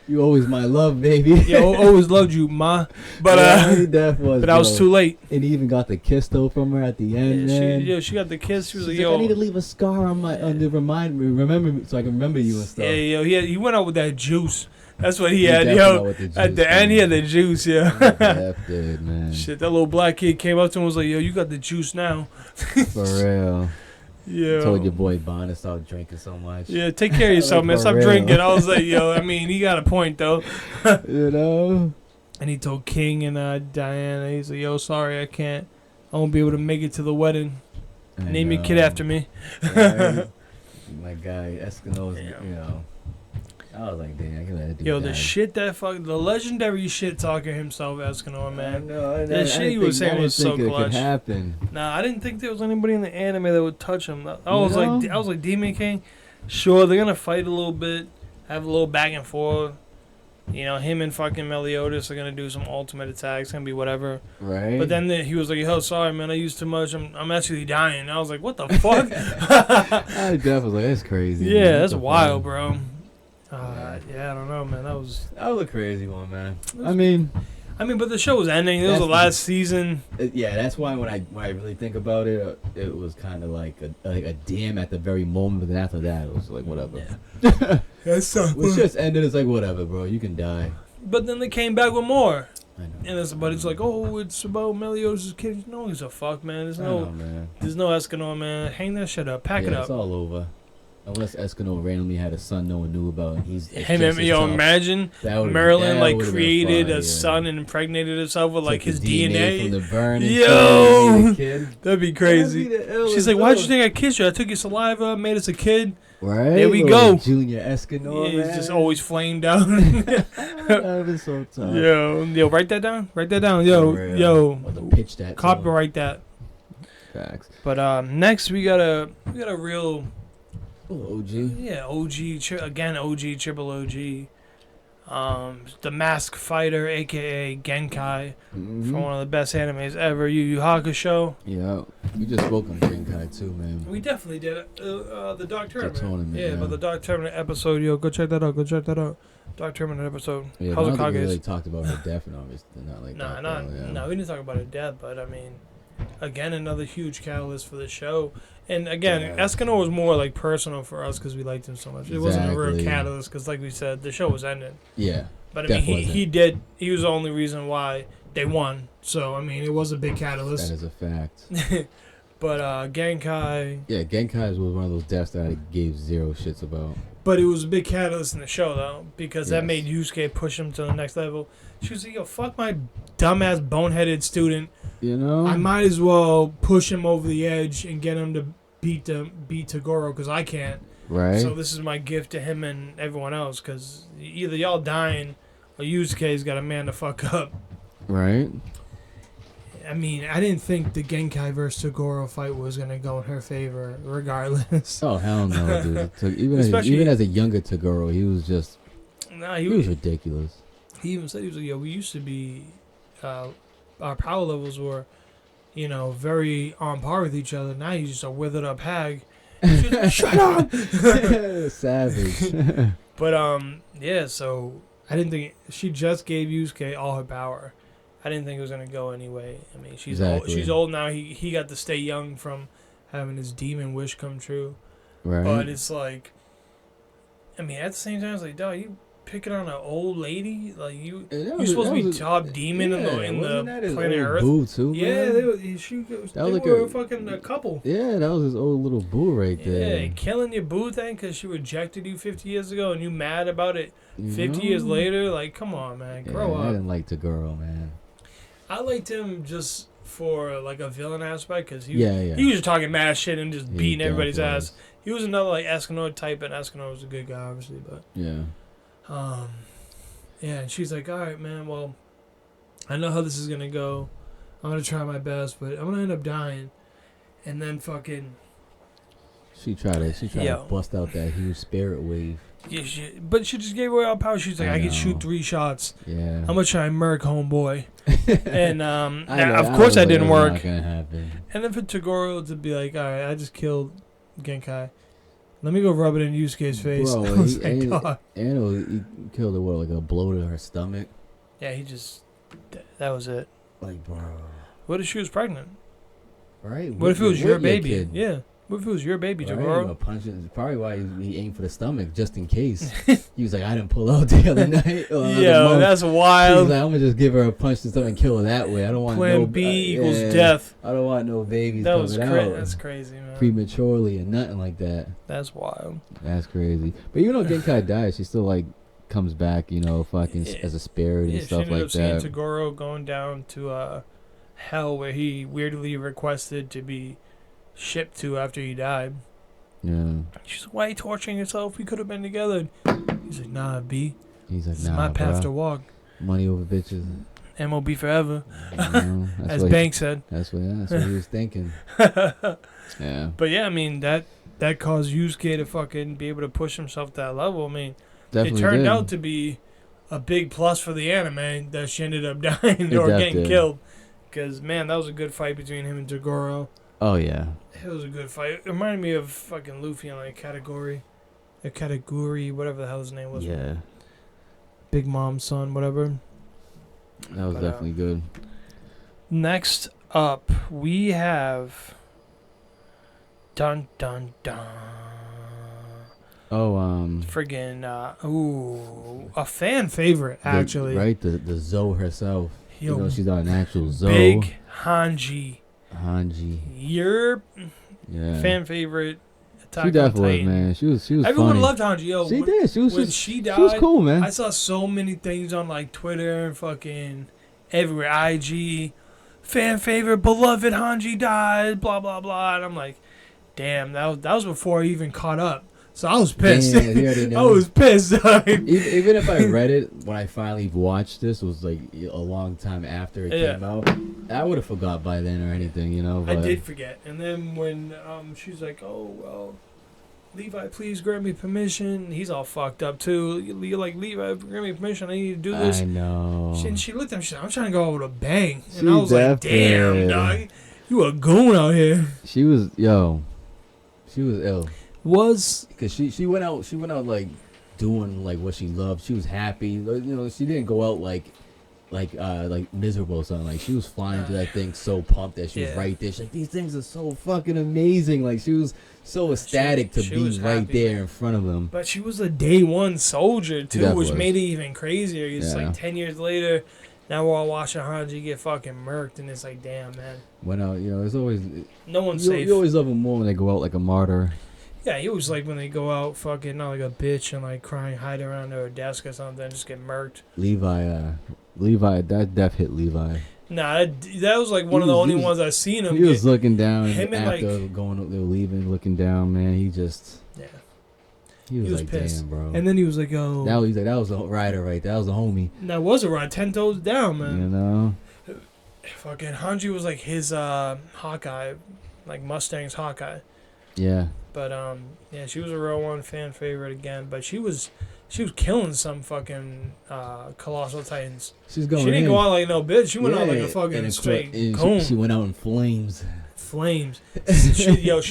Speaker 6: you always my love, baby.
Speaker 5: Yeah, always loved you, ma. But
Speaker 6: he was.
Speaker 5: But I was too late.
Speaker 6: And he even got the kiss though from her at the end.
Speaker 5: She got the kiss. She was like,
Speaker 6: yo, I need to leave a scar on my to remind me, remember me, so I can remember you and stuff.
Speaker 5: Yeah, yo, he went out with that juice. That's what he had, yo. At the end, he had the juice, yeah.
Speaker 6: Did, man.
Speaker 5: Shit, that little black kid came up to him and was like, yo, you got the juice now.
Speaker 6: For real.
Speaker 5: Yeah.
Speaker 6: Told your boy Bond to stop drinking so much.
Speaker 5: Yeah, take care of yourself, man. Stop drinking. I was like, yo, I mean, he got a point, though.
Speaker 6: You know?
Speaker 5: And he told King and Diana, he's like, yo, sorry, I won't be able to make it to the wedding. Name your kid after me.
Speaker 6: Right? My guy, Eskimo, you know. I was like, damn, I can let that dude
Speaker 5: yo,
Speaker 6: die.
Speaker 5: the legendary shit talker himself, Eskimo, man.
Speaker 6: I know,
Speaker 5: that shit he was saying was so clutch.
Speaker 6: It could happen.
Speaker 5: Nah, I didn't think there was anybody in the anime that would touch him. I was like, Demon King. Sure, they're gonna fight a little bit, have a little back and forth. You know, him and fucking Meliodas are gonna do some ultimate attacks. It's gonna be whatever.
Speaker 6: Right.
Speaker 5: But then he was like, "Yo, sorry, man, I used too much. I'm actually dying." And I was like, "What the fuck?"
Speaker 6: I definitely was like, that's crazy.
Speaker 5: Yeah,
Speaker 6: man.
Speaker 5: that's wild, bro. Yeah, I don't know, man. That was
Speaker 6: a crazy one, man. I mean,
Speaker 5: but the show was ending. It was the last season.
Speaker 6: Yeah, that's why when I really think about it, it was kind of like a damn at the very moment. But then after that, it was like whatever.
Speaker 5: Yeah. That sucked.
Speaker 6: It just ended. It's like whatever, bro. You can die.
Speaker 5: But then they came back with more.
Speaker 6: I know.
Speaker 5: And it's like, oh, it's about Meliodas' kid. No, he's a fuck, man. There's no Eskimo, man. Hang that shit up. Pack it up.
Speaker 6: It's all over. Unless Eskimo randomly had a son no one knew about, and he's
Speaker 5: imagine Merlin created a son and impregnated himself with like his DNA
Speaker 6: from the burn.
Speaker 5: Yo, that'd be crazy. She's like, why'd you think I kissed you? I took your saliva, made us a kid.
Speaker 6: Right.
Speaker 5: There we go.
Speaker 6: Junior Eskimo.
Speaker 5: Yeah, he's just always flamed down.
Speaker 6: That was so tough.
Speaker 5: Yo, write that down. Yo.
Speaker 6: Pitch that.
Speaker 5: Copyright that.
Speaker 6: Facts.
Speaker 5: But next we got a real.
Speaker 6: OG.
Speaker 5: Yeah, OG, triple OG. The Masked Fighter, a.k.a. Genkai, from one of the best animes ever, Yu Yu Hakusho.
Speaker 6: Yeah, we just spoke on Genkai too, man.
Speaker 5: We definitely did it. The Dark Tournament.
Speaker 6: Yeah,
Speaker 5: but the Dark Tournament episode, yo, go check that out. Dark Tournament episode.
Speaker 6: Yeah,
Speaker 5: How's the Kages?
Speaker 6: We really talked about her death and obviously not like that.
Speaker 5: No, we didn't talk about her death, but I mean, again, another huge catalyst for the show. And again, Eskimo was more like personal for us because we liked him so much. It wasn't a real catalyst because, like we said, the show was ending. Yeah. But I mean, he was the only reason why they won. So, I mean, it was a big catalyst.
Speaker 6: That is a fact.
Speaker 5: But Genkai.
Speaker 6: Yeah, Genkai was one of those deaths that I gave zero shits about.
Speaker 5: But it was a big catalyst in the show, though, because that made Yusuke push him to the next level. She was like, yo, fuck my dumbass, boneheaded student.
Speaker 6: You know?
Speaker 5: I might as well push him over the edge and get him to beat Tagoro because I can't.
Speaker 6: Right.
Speaker 5: So this is my gift to him and everyone else because either y'all dying or Yusuke's got a man to fuck up.
Speaker 6: Right.
Speaker 5: I mean, I didn't think the Genkai versus Tagoro fight was going to go in her favor regardless.
Speaker 6: Oh, hell no, dude. Even as a younger Tagoro, he was just... Nah, he was ridiculous.
Speaker 5: He even said, he was like, yo, we used to be... our power levels were, you know, very on par with each other. Now he's just a withered up hag. Like, shut up!
Speaker 6: Savage.
Speaker 5: But, yeah, so I didn't think... She just gave Yusuke all her power. I didn't think it was going to go anyway. I mean, she's old now. He got to stay young from having his demon wish come true.
Speaker 6: Right.
Speaker 5: But it's like... I mean, at the same time, it's like, dog, picking on an old lady. Like you
Speaker 6: And
Speaker 5: supposed to be top demon in the planet Earth.
Speaker 6: Boo too,
Speaker 5: Yeah,
Speaker 6: man?
Speaker 5: they were
Speaker 6: like
Speaker 5: a fucking a couple.
Speaker 6: Yeah, that was his old little boo right there.
Speaker 5: Yeah, killing your boo thing because she rejected you 50 years ago and you mad about it 50 years later. Like, come on, man, grow up.
Speaker 6: I didn't like the girl, man.
Speaker 5: I liked him just for like a villain aspect because he was just talking mad shit and just beating everybody's ass. He was another like Escanor type, and Escanor was a good guy, obviously, but yeah, and she's like, all right, man, well, I know how this is gonna go. I'm gonna try my best, but I'm gonna end up dying, and then fucking.
Speaker 6: She tried to bust out that huge spirit wave.
Speaker 5: Yeah, but she just gave away all power. She's like, I can shoot 3 shots.
Speaker 6: Yeah.
Speaker 5: I'm gonna try and murk homeboy. And of course that didn't work.
Speaker 6: Not gonna happen.
Speaker 5: And then for Toguro to be like, all right, I just killed Genkai. Let me go rub it in Yusuke's face.
Speaker 6: Bro, he killed her with like a blow to her stomach.
Speaker 5: Yeah, that was it.
Speaker 6: Like, bro.
Speaker 5: What if she was pregnant?
Speaker 6: Right.
Speaker 5: What if it was your baby?
Speaker 6: Kid?
Speaker 5: Yeah. What if it was your baby,
Speaker 6: Right,
Speaker 5: Toguro?
Speaker 6: Probably why he aimed for the stomach, just in case. He was like, I didn't pull out the other night.
Speaker 5: Yo, that's wild.
Speaker 6: He was like, I'm going to just give her a punch to the stomach and kill her that way. I don't want
Speaker 5: Plan B equals death.
Speaker 6: I don't want no babies coming out.
Speaker 5: That's crazy, man.
Speaker 6: Prematurely and nothing like that.
Speaker 5: That's wild.
Speaker 6: That's crazy. But even though Genkai dies, she still, like, comes back, you know, fucking as a spirit and stuff like that.
Speaker 5: She ended up seeing Toguro going down to hell where he weirdly requested to be shipped to after he died.
Speaker 6: Yeah.
Speaker 5: She's like, why are you torturing yourself? We could have been together. He's like, nah, B.
Speaker 6: He's like,
Speaker 5: this is my path to walk.
Speaker 6: Money over bitches.
Speaker 5: MOB forever. As
Speaker 6: Bank
Speaker 5: Bank said.
Speaker 6: That's what he was thinking. Yeah.
Speaker 5: But yeah, I mean, that caused Yusuke to fucking be able to push himself to that level. I mean,
Speaker 6: definitely
Speaker 5: it turned out to be a big plus for the anime that she ended up dying or getting killed. Because, man, that was a good fight between him and Toguro.
Speaker 6: Oh, yeah.
Speaker 5: It was a good fight. It reminded me of fucking Luffy on like Kategori, whatever the hell his name was.
Speaker 6: Yeah.
Speaker 5: Big Mom's son, whatever.
Speaker 6: That was definitely good.
Speaker 5: Next up, we have dun dun dun.
Speaker 6: Oh,
Speaker 5: friggin' a fan favorite actually.
Speaker 6: The Zoe herself.
Speaker 5: Yo,
Speaker 6: you know, she's not an actual Zoe.
Speaker 5: Big Hanji. Your fan favorite.
Speaker 6: She definitely was, man. She was
Speaker 5: Everyone
Speaker 6: funny.
Speaker 5: loved Hanji. Yo,
Speaker 6: she did.
Speaker 5: When she died,
Speaker 6: she was cool, man.
Speaker 5: I saw so many things on like Twitter and fucking everywhere. IG, fan favorite, beloved Hanji died. Blah blah blah. And I'm like, damn, that was before I even caught up. So I was pissed. I was pissed.
Speaker 6: Even if I read it when I finally watched this, it was like a long time after it came out. I would have forgot by then or anything, you know. But
Speaker 5: I did forget. And then when she's like, "Oh well, Levi, please grant me permission." He's all fucked up too. You're like, "Levi, grant me permission. I need to do this."
Speaker 6: I know.
Speaker 5: And she looked at him. She's like, "I'm trying to go out with a bang." And I was like, "Damn, dog, you a goon out here."
Speaker 6: She was ill. Because she went out like doing like what she loved. She was happy. You know, she didn't go out like miserable or something. Like she was flying to that thing so pumped that she was right there. She's like, these things are so fucking amazing. Like she was so ecstatic to be right there in front of them.
Speaker 5: But she was a day one soldier too, which made it even crazier. It's like 10 years later. Now we're all watching Hanji get fucking murked, and it's like, damn, man.
Speaker 6: When you know, it's always
Speaker 5: no one's safe.
Speaker 6: You always love them more when they go out like a martyr.
Speaker 5: Yeah, he was like when they go out fucking not like a bitch and like crying, hide around their desk or something, and just get murked.
Speaker 6: Levi, that death hit Levi.
Speaker 5: Nah, that was like one of the only ones I seen him.
Speaker 6: He was looking down
Speaker 5: him
Speaker 6: after
Speaker 5: like,
Speaker 6: going, they were leaving, looking down. Man, he just he was like,
Speaker 5: pissed.
Speaker 6: damn, bro.
Speaker 5: And then he was like, "Oh,
Speaker 6: that was a rider right there. That was a homie.
Speaker 5: That was a ride, 10 toes down, man.
Speaker 6: You know,
Speaker 5: fucking Hanji was like his Hawkeye, like Mustang's Hawkeye.
Speaker 6: Yeah.
Speaker 5: But she was a real one fan favorite again. But she was killing some fucking colossal titans.
Speaker 6: She
Speaker 5: didn't go out like no bitch. She went out like a fucking straight goon.
Speaker 6: She went out in flames.
Speaker 5: She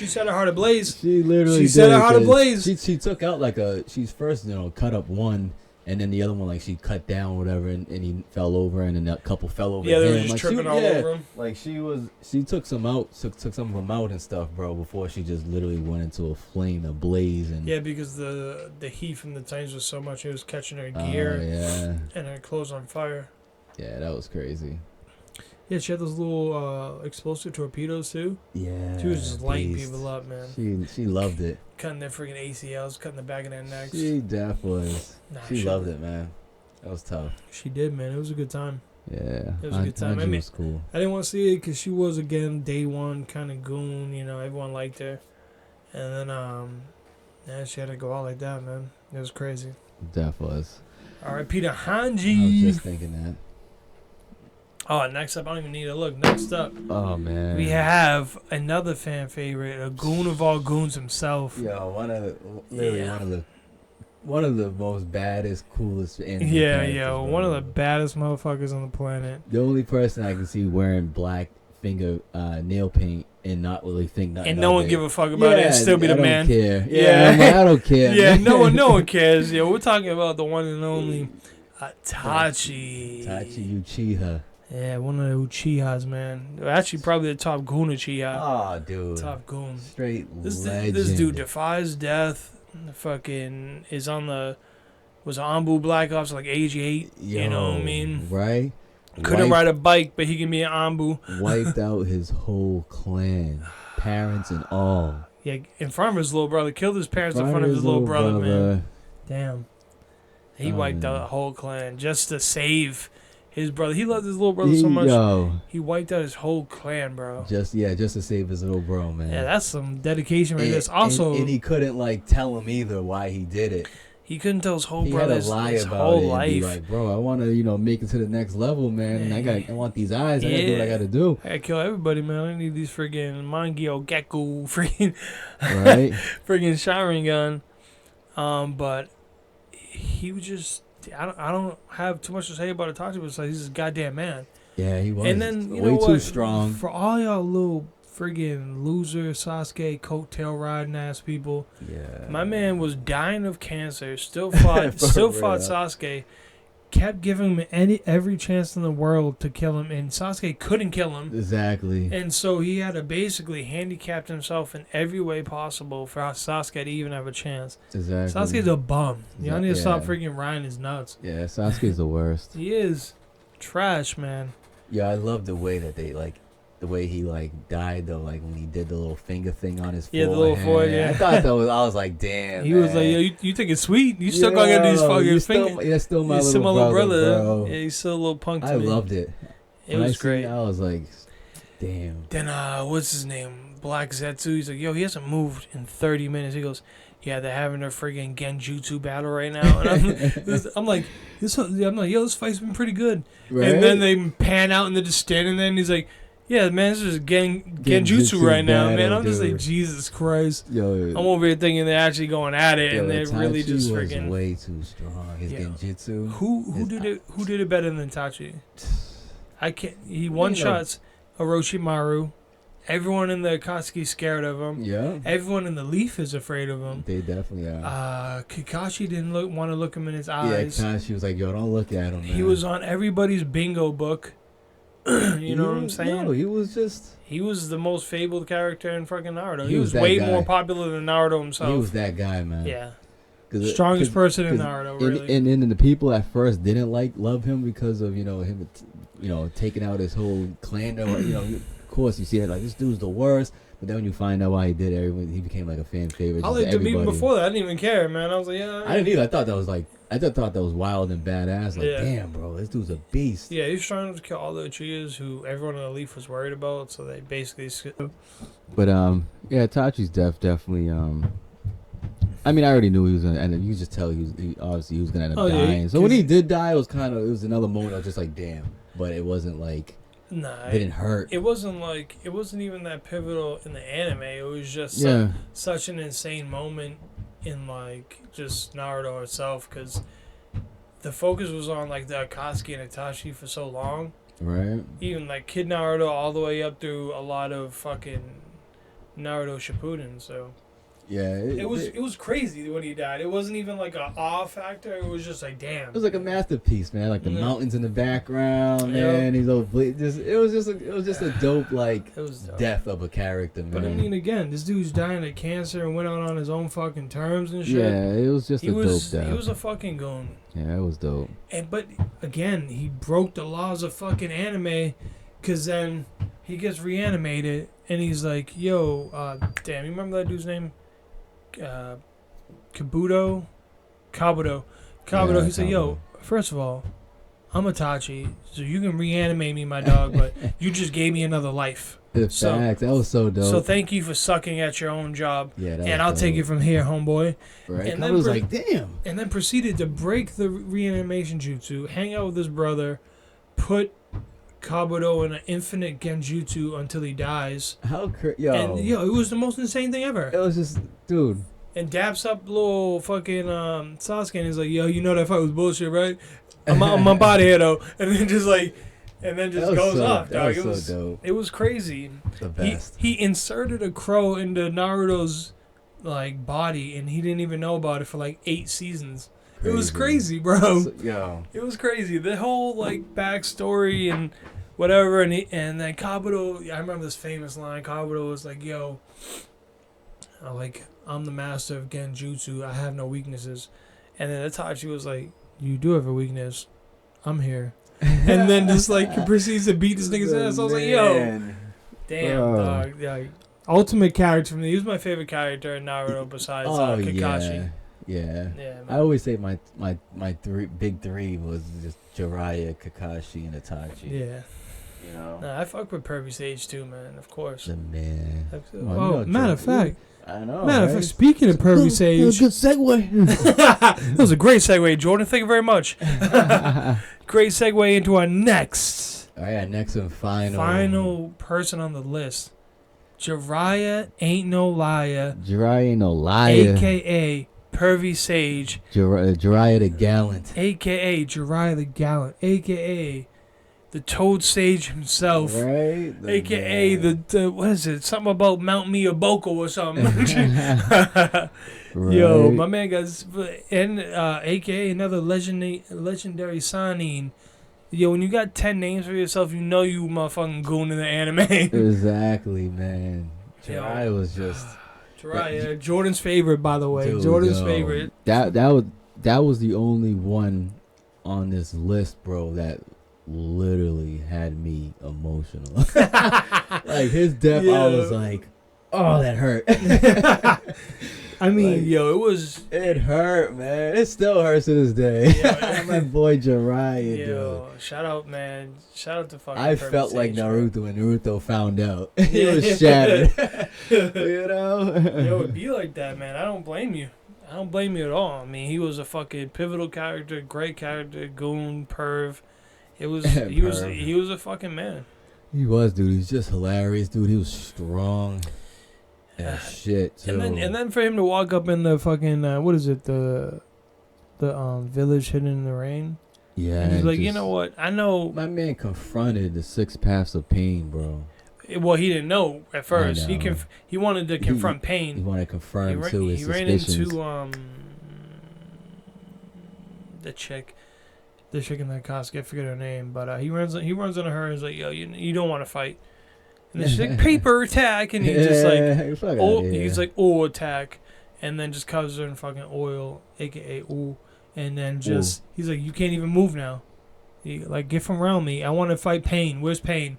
Speaker 5: set her heart ablaze.
Speaker 6: She literally
Speaker 5: set her heart ablaze.
Speaker 6: She took out she's first cut up one, And then the other one, like, she cut down or whatever, and he fell over, and then that couple fell over.
Speaker 5: Yeah, they
Speaker 6: him.
Speaker 5: were just
Speaker 6: like,
Speaker 5: tripping all over him.
Speaker 6: Like, she took some out, took some of them out and stuff, bro, before she just literally went into a flame, a blaze. And
Speaker 5: yeah, because the heat from the Titans was so much, it was catching her gear and her clothes on fire.
Speaker 6: Yeah, that was crazy.
Speaker 5: Yeah, she had those little explosive torpedoes too.
Speaker 6: Yeah,
Speaker 5: she was just lighting people up, man.
Speaker 6: She loved it.
Speaker 5: Cutting their freaking ACLs, cutting the back of their necks.
Speaker 6: She definitely was. She loved it, man. That was tough.
Speaker 5: She did, man. It was a good time.
Speaker 6: Yeah,
Speaker 5: it was a good time. I mean, it was
Speaker 6: cool.
Speaker 5: I didn't want to see it because she was again day one kind of goon. You know, everyone liked her, and then yeah, she had to go out like that, man. It was crazy.
Speaker 6: Definitely was.
Speaker 5: R.I.P. to Hanji.
Speaker 6: I was just thinking that.
Speaker 5: Oh, next up, I don't even need to look. Next up,
Speaker 6: oh man,
Speaker 5: we have another fan favorite, a goon of all goons himself.
Speaker 6: Yo, one of the most baddest, coolest.
Speaker 5: Yeah, one of the baddest motherfuckers on the planet.
Speaker 6: The only person I can see wearing black finger nail paint and not really think nothing.
Speaker 5: And no one give a fuck about it and still be the man.
Speaker 6: Care. Yeah, I don't care.
Speaker 5: Yeah, no one cares. Yeah, we're talking about the one and only Tachi.
Speaker 6: Tachi Uchiha.
Speaker 5: Yeah, one of the Uchihas, man. Actually, probably the top goon Uchiha.
Speaker 6: Oh, dude.
Speaker 5: Top goon.
Speaker 6: Straight legend.
Speaker 5: This dude defies death. Fucking was on Anbu Black Ops like age 8.
Speaker 6: Yo,
Speaker 5: you know what I mean?
Speaker 6: Right?
Speaker 5: Couldn't ride a bike, but he can be an Anbu.
Speaker 6: Wiped out his whole clan. Parents and all.
Speaker 5: Yeah, in front of his little brother. Killed his parents in front of his little brother, man. Damn. He wiped out the whole clan just to save his brother. He loved his little brother so much. He wiped out his whole clan, bro.
Speaker 6: Just to save his little bro, man.
Speaker 5: Yeah, that's some dedication right there. Also,
Speaker 6: and he couldn't like tell him either why he did it.
Speaker 5: He couldn't tell his whole brother his
Speaker 6: whole
Speaker 5: life.
Speaker 6: And be like, bro, I want to make it to the next level, man. And I want these eyes. I gotta do what I gotta do.
Speaker 5: I gotta kill everybody, man. I need these friggin' Mangyo Gekko friggin'
Speaker 6: right,
Speaker 5: friggin' Sharingan. But he was just. I don't have too much to say about Itachi, but he's a goddamn man.
Speaker 6: Yeah, he was.
Speaker 5: And then
Speaker 6: way too strong.
Speaker 5: For all y'all little friggin' loser Sasuke coattail riding ass people.
Speaker 6: Yeah.
Speaker 5: My man was dying of cancer. Still fought Sasuke. Kept giving him every chance in the world to kill him, and Sasuke couldn't kill him.
Speaker 6: Exactly.
Speaker 5: And so he had to basically handicap himself in every way possible for Sasuke to even have a chance.
Speaker 6: Exactly.
Speaker 5: Sasuke's a bum. Y'all need to stop freaking riding his nuts.
Speaker 6: Yeah, Sasuke's the worst.
Speaker 5: He is trash, man.
Speaker 6: Yeah, I love the way that the way he died though, when he did the little finger thing on his forehead.
Speaker 5: Yeah, the little forehead. Yeah,
Speaker 6: I thought I was like, damn.
Speaker 5: He was like, yo, you think it's sweet? You still gonna get these fucking fingers?
Speaker 6: Yeah, still my little brother. Bro.
Speaker 5: Yeah, he's still a little punk.
Speaker 6: I loved it.
Speaker 5: It was great.
Speaker 6: I was like, damn.
Speaker 5: Then what's his name? Black Zetsu. He's like, yo, he hasn't moved in 30 minutes. He goes, yeah, they're having a friggin' Genjutsu battle right now. And I'm like, yo, this fight's been pretty good. Right? And then they pan out and they're just standing there, and he's like, yeah, man, this is Genjutsu right now, man. I'm just like, Jesus Christ. Yo, I'm over here thinking they're actually going at it, and they're really just freaking
Speaker 6: way too strong. His Genjutsu.
Speaker 5: Who did it better than Itachi? I can't. He one shots Orochimaru. Everyone in the Akatsuki's scared of him. Yeah. Everyone in the Leaf is afraid of him.
Speaker 6: They definitely are.
Speaker 5: Kakashi didn't want to look him in his eyes.
Speaker 6: Yeah, Kakashi was like, yo, don't look at him, man.
Speaker 5: He was on everybody's bingo book. You know what I'm saying?
Speaker 6: No, he was
Speaker 5: the most fabled character in fucking Naruto. He was way more popular than Naruto himself.
Speaker 6: He was that guy, man.
Speaker 5: Yeah. Strongest person in Naruto, really.
Speaker 6: And then the people at first didn't love him because of, him, taking out his whole clan. Of course, you see it like, this dude's the worst. But then when you find out why he did it, he became like a fan favorite.
Speaker 5: I liked him even before that. I didn't even care, man. I was like, yeah.
Speaker 6: I didn't either. I thought that was wild and badass. Like, damn, bro, this dude's a beast.
Speaker 5: Yeah, he was trying to kill all the Uchihas who everyone in the Leaf was worried about, so they basically.
Speaker 6: But yeah, Tachi's definitely. I mean, I already knew he was gonna, and you could just tell he obviously was gonna end up dying. So when he did die, it was another moment. I was just like, damn, but it wasn't like.
Speaker 5: Nah,
Speaker 6: it didn't hurt.
Speaker 5: It wasn't even that pivotal in the anime. It was just such an insane moment in just Naruto itself, because the focus was on the Akatsuki and Itachi for so long.
Speaker 6: Right.
Speaker 5: Even Kid Naruto all the way up through a lot of fucking Naruto Shippuden. So.
Speaker 6: Yeah,
Speaker 5: it was crazy when he died. It wasn't even like a awe factor. It was just like, damn.
Speaker 6: It was like a masterpiece, man. Like the mountains in the background, man. He's all it was just a dope like death of a character, man.
Speaker 5: But I mean, again, this dude's dying of cancer and went out on his own fucking terms and shit.
Speaker 6: Yeah, it was just dope death.
Speaker 5: He was a fucking goon.
Speaker 6: Yeah, it was dope.
Speaker 5: But again, he broke the laws of fucking anime, cause then he gets reanimated and he's like, "Yo, damn, you remember that dude's name? Kabuto.
Speaker 6: Yeah,
Speaker 5: He said, "Yo, first of all, I'm Itachi, so you can reanimate me, my dog, but you just gave me another life."
Speaker 6: Facts. That was so dope.
Speaker 5: So thank you for sucking at your own job.
Speaker 6: Yeah,
Speaker 5: and I'll take it from here, homeboy.
Speaker 6: Right.
Speaker 5: And
Speaker 6: I was like, damn.
Speaker 5: And then proceeded to break the reanimation jutsu, hang out with his brother, put Kabuto in an infinite genjutsu until he dies.
Speaker 6: How
Speaker 5: And it was the most insane thing ever.
Speaker 6: It was just, dude.
Speaker 5: And daps up little fucking Sasuke and he's like, "Yo, you know that fight was bullshit, right? I'm my body here though." And then just goes off, dog. It was so dope. It was crazy.
Speaker 6: The best.
Speaker 5: He inserted a crow into Naruto's like body and he didn't even know about it for like 8 seasons. Crazy. It was crazy, bro. It was crazy. The whole like backstory and whatever, and then Kabuto. I remember this famous line. Kabuto was like, "Yo, I'm the master of Genjutsu. I have no weaknesses." And then Itachi was like, "You do have a weakness. I'm here." And then just like proceeds to beat this nigga's ass. I was like, "Yo, damn, dog." Yeah, ultimate character from me. He was my favorite character in Naruto besides Kakashi.
Speaker 6: Yeah.
Speaker 5: Man.
Speaker 6: I always say my big three was just Jiraiya, Kakashi, and Itachi.
Speaker 5: Yeah.
Speaker 6: You know.
Speaker 5: Nah, I fuck with Pervy Sage too, man. Of course.
Speaker 6: The man.
Speaker 5: Matter of fact.
Speaker 6: I know.
Speaker 5: Matter of fact, speaking of Pervy Sage.
Speaker 6: That was a good segue.
Speaker 5: That was a great segue, Jordan. Thank you very much. Great segue into our next.
Speaker 6: All right, next and
Speaker 5: final person on the list. Jiraiya ain't no liar.
Speaker 6: Jiraiya ain't no liar.
Speaker 5: AKA Pervy Sage.
Speaker 6: Jiraiya the Gallant.
Speaker 5: AKA Jiraiya the Gallant. AKA the Toad Sage himself.
Speaker 6: Right.
Speaker 5: AKA the what is it? Something about Mount Miyaboko or something.
Speaker 6: Right.
Speaker 5: Yo, my man got AKA another legendary Sanin. Yo, when you got 10 names for yourself, you know you motherfucking goon in the anime.
Speaker 6: Exactly, man. Jiraiya was just
Speaker 5: Jiraiya, Jordan's favorite, by the way.
Speaker 6: Dude,
Speaker 5: Jordan's favorite.
Speaker 6: That was the only one on this list, bro, that literally had me emotional. Like his death, I was like, oh, that hurt.
Speaker 5: I mean, like,
Speaker 6: it hurt, man. It still hurts to this day.
Speaker 5: Yeah,
Speaker 6: my boy Jiraiya, dude.
Speaker 5: Shout out, man. Shout out to fucking
Speaker 6: I felt like Naruto when Naruto found out. He was shattered. You know?
Speaker 5: Yo, it'd be like that, man. I don't blame you. I don't blame you at all. I mean, he was a fucking pivotal character, great character, goon, perv. He was a fucking man.
Speaker 6: He was, dude. He's just hilarious, dude. He was strong. Shit. Too.
Speaker 5: And then for him to walk up in the fucking what is it, the village hidden in the rain.
Speaker 6: Yeah.
Speaker 5: And he's like, you know what? I know
Speaker 6: my man confronted the 6 paths of pain, bro.
Speaker 5: Well, he didn't know at first. He wanted to confront pain.
Speaker 6: He wanted to confirm his suspicions. He ran
Speaker 5: into the chick in that casket. I forget her name, but he runs into her and is like, "Yo, you don't want to fight." And then she's like, "Paper attack," and he's just like, he's like, "Oh, attack," and then just covers her in fucking oil, aka ooh, and then just he's like, "You can't even move now. Like, get from around me. I want to fight pain. Where's pain?"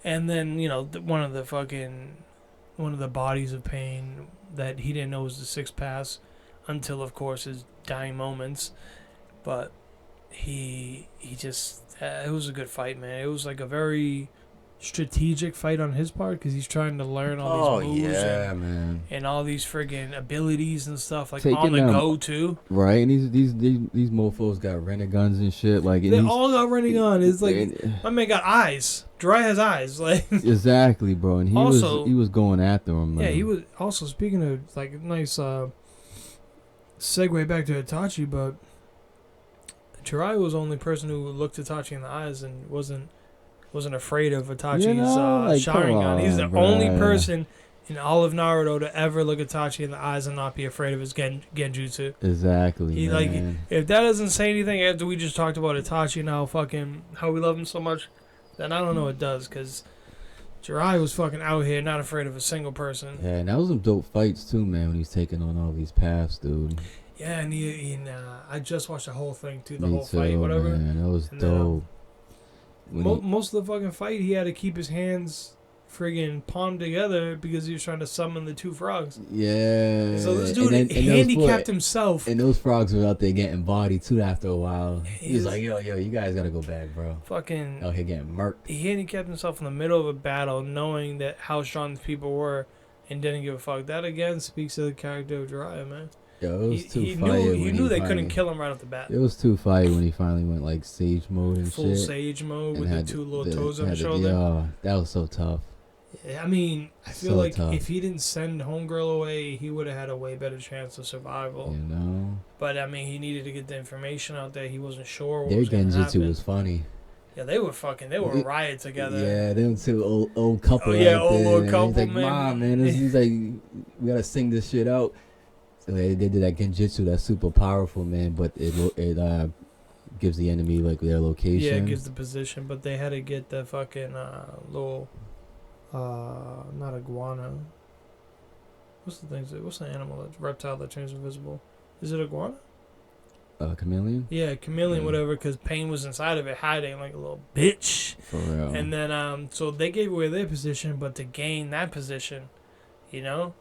Speaker 5: And then one of the bodies of pain that he didn't know was the 6 paths until, of course, his dying moments, but he just it was a good fight, man. It was like a very strategic fight on his part because he's trying to learn all these moves and all these friggin' abilities and stuff, like on the go too. Right,
Speaker 6: and these mofos got Renegons and shit. Like
Speaker 5: they all got Renegon. It's like my man got eyes. Jiraiya has eyes. Like
Speaker 6: exactly, bro. And he was going after him.
Speaker 5: Yeah, he was also, speaking of like nice segue back to Itachi, but Jiraiya was the only person who looked Itachi in the eyes and wasn't afraid of Itachi's Sharingan. He's the only person in all of Naruto to ever look Itachi in the eyes and not be afraid of his genjutsu.
Speaker 6: Exactly.
Speaker 5: He
Speaker 6: man.
Speaker 5: like if that doesn't say anything after we just talked about Itachi and how we love him so much, then I don't know what does, because Jiraiya was fucking out here not afraid of a single person.
Speaker 6: Yeah, and that was some dope fights too, man. When he's taking on all these paths, dude.
Speaker 5: Yeah, and I just watched the whole thing too, the
Speaker 6: Me
Speaker 5: whole
Speaker 6: too,
Speaker 5: fight, whatever.
Speaker 6: Man, that was
Speaker 5: And
Speaker 6: dope.
Speaker 5: Most of the fucking fight, he had to keep his hands friggin' palmed together because he was trying to summon the two frogs.
Speaker 6: Yeah.
Speaker 5: So this dude
Speaker 6: and
Speaker 5: handicapped himself.
Speaker 6: And those frogs were out there getting bodied too after a while. He was
Speaker 5: He's-
Speaker 6: like, yo, you guys gotta go back, bro.
Speaker 5: Fucking,
Speaker 6: Out here getting murked.
Speaker 5: he handicapped himself in the middle of a battle, knowing that how strong the people were, and didn't give a fuck. That again speaks to the character of Jiraiya, man.
Speaker 6: Yo, it was too
Speaker 5: He
Speaker 6: fire.
Speaker 5: knew they couldn't kill him right off the bat.
Speaker 6: It was too fire when he finally went like sage mode and
Speaker 5: Full
Speaker 6: shit.
Speaker 5: sage mode
Speaker 6: and
Speaker 5: with the
Speaker 6: had
Speaker 5: two little toes on his
Speaker 6: had
Speaker 5: shoulder.
Speaker 6: Yeah, that was so tough.
Speaker 5: I mean, I feel
Speaker 6: So
Speaker 5: like
Speaker 6: tough.
Speaker 5: if he didn't send Homegirl away, he would have had a way better chance of survival.
Speaker 6: You know,
Speaker 5: But I mean, he needed to get the information out there. He wasn't sure what
Speaker 6: their
Speaker 5: was going to
Speaker 6: genjutsu
Speaker 5: happen.
Speaker 6: was funny.
Speaker 5: Yeah, they were a riot together.
Speaker 6: Yeah, them two old couple.
Speaker 5: Oh, yeah,
Speaker 6: right
Speaker 5: old
Speaker 6: there.
Speaker 5: couple,
Speaker 6: He's like,
Speaker 5: man.
Speaker 6: Mom, man, he's like, we gotta sing this shit out. So they did that genjutsu that's super powerful, man. But it gives the enemy like their location.
Speaker 5: Yeah, it gives the position, but they had to get the fucking little, not iguana. What's the animal, that reptile that turns invisible? Is it iguana?
Speaker 6: Chameleon.
Speaker 5: Yeah, chameleon,
Speaker 6: Yeah.
Speaker 5: whatever, because Pain was inside of it, hiding like a little bitch.
Speaker 6: For real.
Speaker 5: And then, so they gave away their position, but to gain that position, you know?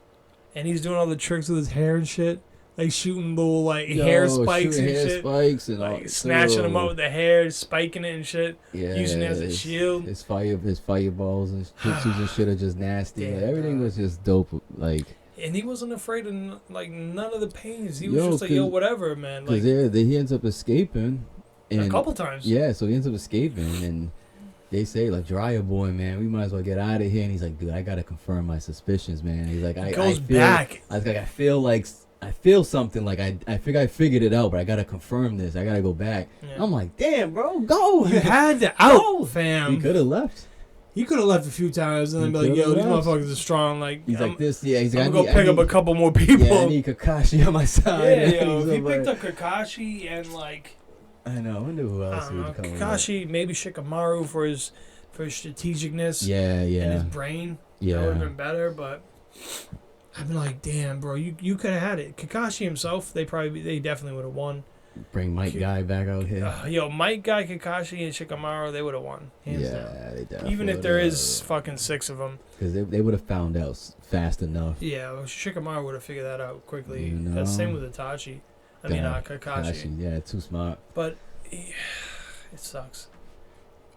Speaker 5: And he's doing all the tricks with his hair and shit. Like shooting little, like, hair spikes and
Speaker 6: hair
Speaker 5: shit.
Speaker 6: spikes and
Speaker 5: Like,
Speaker 6: all,
Speaker 5: snatching them up with the hair, spiking it and shit.
Speaker 6: Yeah,
Speaker 5: using it as a shield.
Speaker 6: His fireballs and jutsus and shit are just nasty.
Speaker 5: Yeah,
Speaker 6: Like, everything
Speaker 5: dog.
Speaker 6: was just dope. Like,
Speaker 5: And he wasn't afraid of, like, none of the pains. He was
Speaker 6: Yo,
Speaker 5: just like,
Speaker 6: 'cause-
Speaker 5: yo, whatever, man. Like,
Speaker 6: because he ends up escaping. And,
Speaker 5: a couple times.
Speaker 6: Yeah, so he ends up escaping, and they say like, Jiraiya boy, man, we might as well get out of here. And he's like, dude, I gotta confirm my suspicions, man. He's like, I
Speaker 5: goes
Speaker 6: feel,
Speaker 5: back.
Speaker 6: I was like, I feel something. Like I figured it out, but I gotta confirm this. I gotta go back.
Speaker 5: Yeah.
Speaker 6: I'm like, damn, bro, go.
Speaker 5: You had to out,
Speaker 6: He
Speaker 5: fam.
Speaker 6: could have left.
Speaker 5: He could have left a few times and then
Speaker 6: He
Speaker 5: be like, yo,
Speaker 6: coulda
Speaker 5: these
Speaker 6: left.
Speaker 5: motherfuckers are strong. Like,
Speaker 6: He's like this. Yeah, he's like,
Speaker 5: I'm going to go pick up a couple more people.
Speaker 6: Yeah, I need Kakashi on my side.
Speaker 5: Yeah, yo,
Speaker 6: He's
Speaker 5: if he
Speaker 6: like-
Speaker 5: picked up Kakashi and, like,
Speaker 6: I know. I wonder who
Speaker 5: I
Speaker 6: else he
Speaker 5: don't know,
Speaker 6: would come with.
Speaker 5: Kakashi, maybe Shikamaru for his strategicness
Speaker 6: Yeah,
Speaker 5: and his
Speaker 6: yeah,
Speaker 5: brain. That would have
Speaker 6: yeah.
Speaker 5: been better, but I've been like, damn, bro, you could have had it. Kakashi himself, they definitely would have won.
Speaker 6: Bring Mike Guy back out here.
Speaker 5: Yo, Might Guy, Kakashi, and Shikamaru, they would have won. Hands down.
Speaker 6: Yeah, they definitely.
Speaker 5: Even if there is fucking 6 of them.
Speaker 6: because they would have found out fast enough.
Speaker 5: Yeah, well, Shikamaru would have figured that out quickly.
Speaker 6: You know?
Speaker 5: That's same with Itachi. I mean, Kakashi.
Speaker 6: Yeah, too smart,
Speaker 5: But it sucks.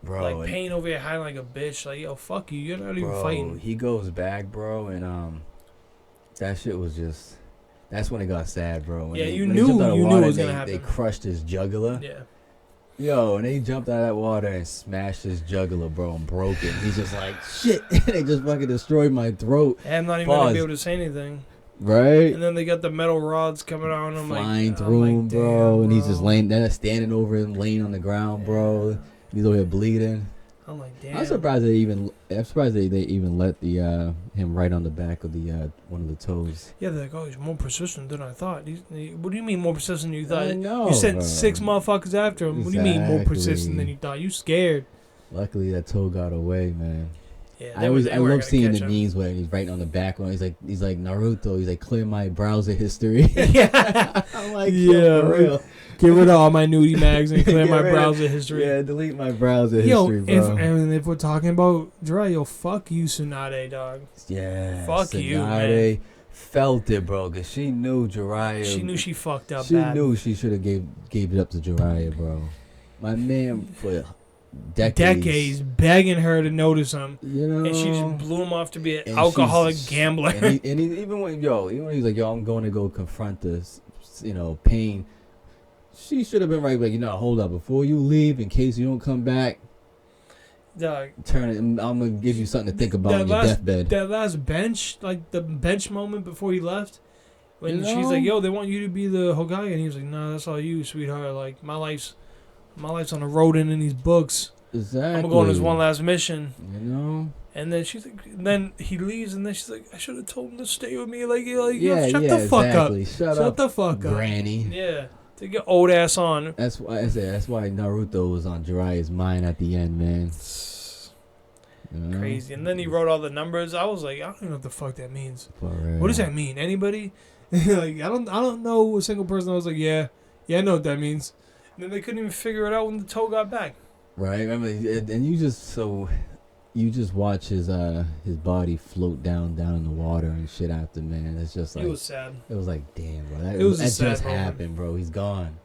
Speaker 6: bro.
Speaker 5: Like,
Speaker 6: and-
Speaker 5: Pain over here hiding like a bitch. Like, yo, fuck you. You're not even
Speaker 6: bro,
Speaker 5: fighting.
Speaker 6: he goes back, bro, and that shit was just. That's when it got sad, bro. When
Speaker 5: Yeah,
Speaker 6: they-
Speaker 5: you
Speaker 6: when he
Speaker 5: knew-
Speaker 6: jumped out of
Speaker 5: you knew
Speaker 6: water,
Speaker 5: it was
Speaker 6: they-
Speaker 5: gonna
Speaker 6: They
Speaker 5: happen.
Speaker 6: crushed his jugular.
Speaker 5: Yeah.
Speaker 6: Yo, and they jumped out of that water and smashed his jugular, bro, and broke it. He's just like, shit. They just fucking destroyed my throat,
Speaker 5: And I'm not even going to
Speaker 6: Pause.
Speaker 5: be able to say anything.
Speaker 6: right?
Speaker 5: And then they got the metal rods coming out, and I'm
Speaker 6: Flying
Speaker 5: like,
Speaker 6: through him,
Speaker 5: damn,
Speaker 6: bro. And he's just
Speaker 5: bro.
Speaker 6: laying there, standing over him, laying on the ground, bro. He's over here bleeding.
Speaker 5: I'm like, damn.
Speaker 6: I'm surprised they even let the him right on the back of the one of the toes.
Speaker 5: Yeah, they're like, oh, he's more persistent than I thought. What do you mean more persistent than you thought?
Speaker 6: I know,
Speaker 5: You sent
Speaker 6: bro.
Speaker 5: 6 motherfuckers after him. What do you mean more persistent than
Speaker 6: Exactly.
Speaker 5: you thought? You scared.
Speaker 6: Luckily, that toe got away, man.
Speaker 5: Yeah,
Speaker 6: I love seeing the memes where he's writing on the back one. He's like Naruto. He's like, clear my browser history.
Speaker 5: Yeah.
Speaker 6: I'm like,
Speaker 5: Yeah,
Speaker 6: yo, for real.
Speaker 5: Get rid of all my nudie mags and clear
Speaker 6: Get
Speaker 5: my
Speaker 6: rid of-
Speaker 5: browser history.
Speaker 6: Yeah, delete my browser
Speaker 5: Yo,
Speaker 6: history, bro.
Speaker 5: if we're talking about Jiraiya, yo, fuck you, Tsunade, dog.
Speaker 6: Yeah,
Speaker 5: Fuck you,
Speaker 6: Tsunade felt it, bro, because she knew Jiraiya.
Speaker 5: She knew she fucked up
Speaker 6: She
Speaker 5: bad.
Speaker 6: knew she should have gave it up to Jiraiya, bro. My man for
Speaker 5: Decades begging her to notice him.
Speaker 6: You know,
Speaker 5: And she just blew him off to be an
Speaker 6: and
Speaker 5: alcoholic
Speaker 6: she's-
Speaker 5: gambler.
Speaker 6: And he, even when he's like, yo, I'm going to go confront this, Pain. She should have been right, like, hold up, before you leave, in case you don't come back,
Speaker 5: Dog,
Speaker 6: turn it. I'm gonna give you something to think about on your
Speaker 5: last,
Speaker 6: deathbed.
Speaker 5: that last bench, like the bench moment before he left, when
Speaker 6: You
Speaker 5: she's
Speaker 6: know?
Speaker 5: like, "Yo, they want you to be the Hokage," and he was like, "No, that's all you, sweetheart. Like my life's on the road and in these books."
Speaker 6: Exactly.
Speaker 5: I'm gonna go on this one last mission.
Speaker 6: You know.
Speaker 5: And then she's like, then he leaves, and then she's like, I should have told him to stay with me. Like
Speaker 6: Yeah,
Speaker 5: shut
Speaker 6: yeah,
Speaker 5: the fuck
Speaker 6: exactly.
Speaker 5: up.
Speaker 6: Shut
Speaker 5: the fuck up,
Speaker 6: Granny.
Speaker 5: Yeah, take your old ass on.
Speaker 6: That's why I said. That's why Naruto was on Jiraiya's mind at the end, man. You know?
Speaker 5: Crazy. And then he wrote all the numbers. I was like, I don't even know what the fuck that means.
Speaker 6: For real.
Speaker 5: What does that mean? Anybody? Like, I don't know a single person that was like, yeah, I know what that means. And then they couldn't even figure it out when the toe got back.
Speaker 6: Right. Remember, and you just watch his body float down in the water and shit after, man. It's just like
Speaker 5: It was sad.
Speaker 6: It was like, damn, bro. That
Speaker 5: sad
Speaker 6: just
Speaker 5: moment.
Speaker 6: happened, bro. He's gone.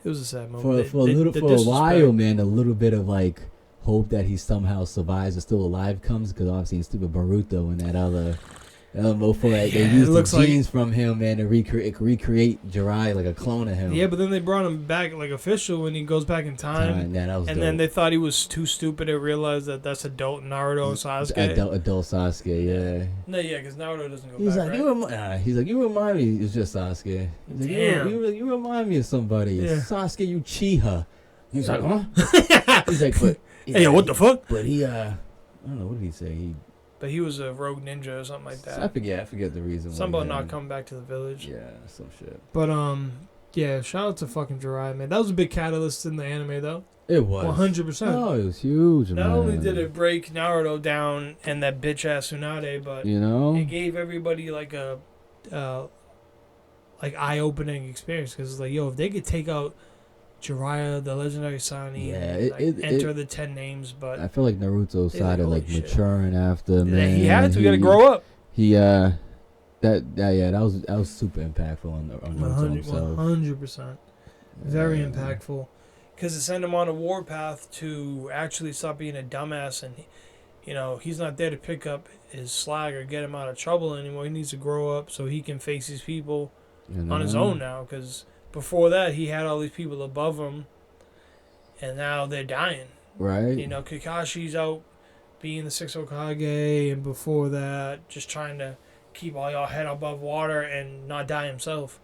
Speaker 5: It was a sad moment.
Speaker 6: For a while, man. A little bit of like hope that he somehow survives or still alive comes, because obviously in stupid Boruto and that other. Before they used the genes from him, man, to recreate Jiraiya, like a clone of him.
Speaker 5: Yeah, but then they brought him back like official when he goes back in time.
Speaker 6: Yeah, that was
Speaker 5: and
Speaker 6: dope.
Speaker 5: then they thought he was too stupid to realize that that's adult Naruto and Sasuke.
Speaker 6: Adult Sasuke, yeah.
Speaker 5: No, yeah, because Naruto doesn't go
Speaker 6: He's
Speaker 5: back,
Speaker 6: like,
Speaker 5: right?
Speaker 6: he's like, you remind me. It's just Sasuke. He's like,
Speaker 5: Damn.
Speaker 6: you remind me of somebody.
Speaker 5: Yeah.
Speaker 6: Sasuke Uchiha. He's like, huh? He's like, but
Speaker 5: Hey, yo, what the fuck?
Speaker 6: But he, I don't know, what did he say?
Speaker 5: But he was a rogue ninja or something like that.
Speaker 6: I forget the reason.
Speaker 5: Something about not coming back to the village.
Speaker 6: Yeah, some shit.
Speaker 5: But yeah, shout out to fucking Jiraiya, man. That was a big catalyst in the anime, though.
Speaker 6: It was
Speaker 5: 100%.
Speaker 6: Oh, it was huge.
Speaker 5: Not only did it break Naruto down and that bitch ass Tsunade, but it gave everybody like a like eye opening experience, because it's like, yo, if they could take out Jiraiya, the legendary Sani, and enter the 10 names, but
Speaker 6: I feel like Naruto started like
Speaker 5: shit.
Speaker 6: maturing after, man.
Speaker 5: He had to. He got to grow up.
Speaker 6: He that was super impactful on Naruto himself.
Speaker 5: 100%. Very impactful, because it sent him on a warpath to actually stop being a dumbass, and he's not there to pick up his slack or get him out of trouble anymore. He needs to grow up so he can face these people on his own now, because before that, he had all these people above him, and now they're dying.
Speaker 6: Right.
Speaker 5: Kakashi's out being the Sixth Hokage, and before that, just trying to keep all y'all head above water and not die himself.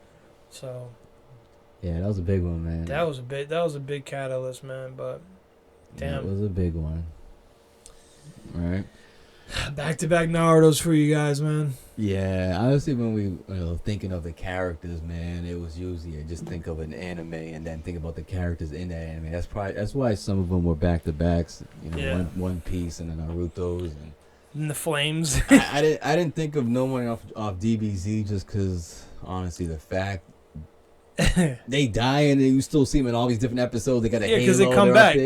Speaker 5: So.
Speaker 6: Yeah, that was a big one, man.
Speaker 5: That was a big catalyst, man. But damn,
Speaker 6: that was a big one. All right.
Speaker 5: Back-to-back Naruto's for you guys, man.
Speaker 6: Yeah, honestly, when we thinking of the characters, man, it was usually just think of an anime and then think about the characters in that anime. That's why some of them were back-to-backs. One Piece and the Naruto's
Speaker 5: and the Flames.
Speaker 6: I didn't think of no one off DBZ just because honestly the fact. They die and you still see them in all these different episodes. They got a halo.
Speaker 5: Because they come back.
Speaker 6: They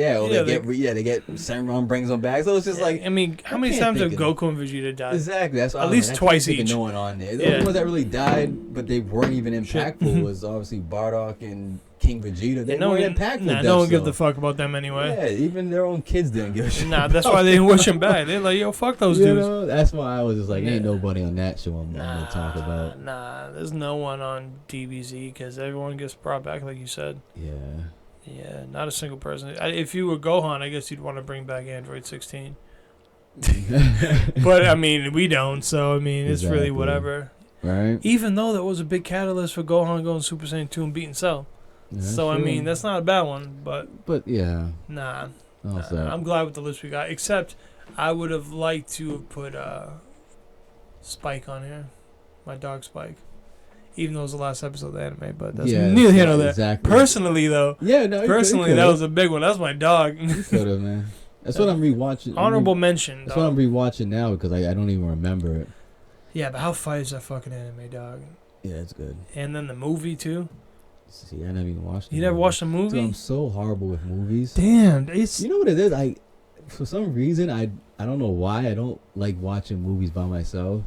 Speaker 6: get Senran brings them back. So it's just like,
Speaker 5: I mean, how many times have Goku and Vegeta died?
Speaker 6: Exactly. That's
Speaker 5: at least twice each.
Speaker 6: No one on there. The only ones that really died, but they weren't even impactful, was obviously Bardock and King Vegeta. They weren't impactful.
Speaker 5: Nah, no one gives a fuck about them anyway.
Speaker 6: Yeah, even their own kids didn't give a shit.
Speaker 5: Nah, that's why they didn't wish them back. They're like, yo, fuck those dudes.
Speaker 6: That's why I was just like, ain't nobody on that show I'm gonna talk about.
Speaker 5: Nah, there's no one on DBZ because everyone gets brought back, like you said. Yeah, not a single person. If you were Gohan, I guess you'd want to bring back Android 16. But I mean, we don't, so I mean, it's really whatever.
Speaker 6: Right.
Speaker 5: Even though that was a big catalyst for Gohan going Super Saiyan 2 and beating Cell.
Speaker 6: Yeah,
Speaker 5: so I mean, that's not a bad one, but
Speaker 6: yeah.
Speaker 5: Nah, I'm glad with the list we got. Except I would have liked to have put Spike on here, my dog Spike. Even though it was the last episode of the anime, but that's neither here nor there. Exactly. Personally, though, that was a big one. That's my dog.
Speaker 6: Could have, man. That's what I'm rewatching.
Speaker 5: Honorable mention.
Speaker 6: That's what I'm rewatching now because I don't even remember it.
Speaker 5: Yeah, but how fire is that fucking anime, dog?
Speaker 6: Yeah, it's good.
Speaker 5: And then the movie too.
Speaker 6: See, I never even watched.
Speaker 5: You never watched the movie?
Speaker 6: Dude, I'm so horrible with movies.
Speaker 5: Damn, it's.
Speaker 6: You know what it is? For some reason, I don't know why I don't like watching movies by myself.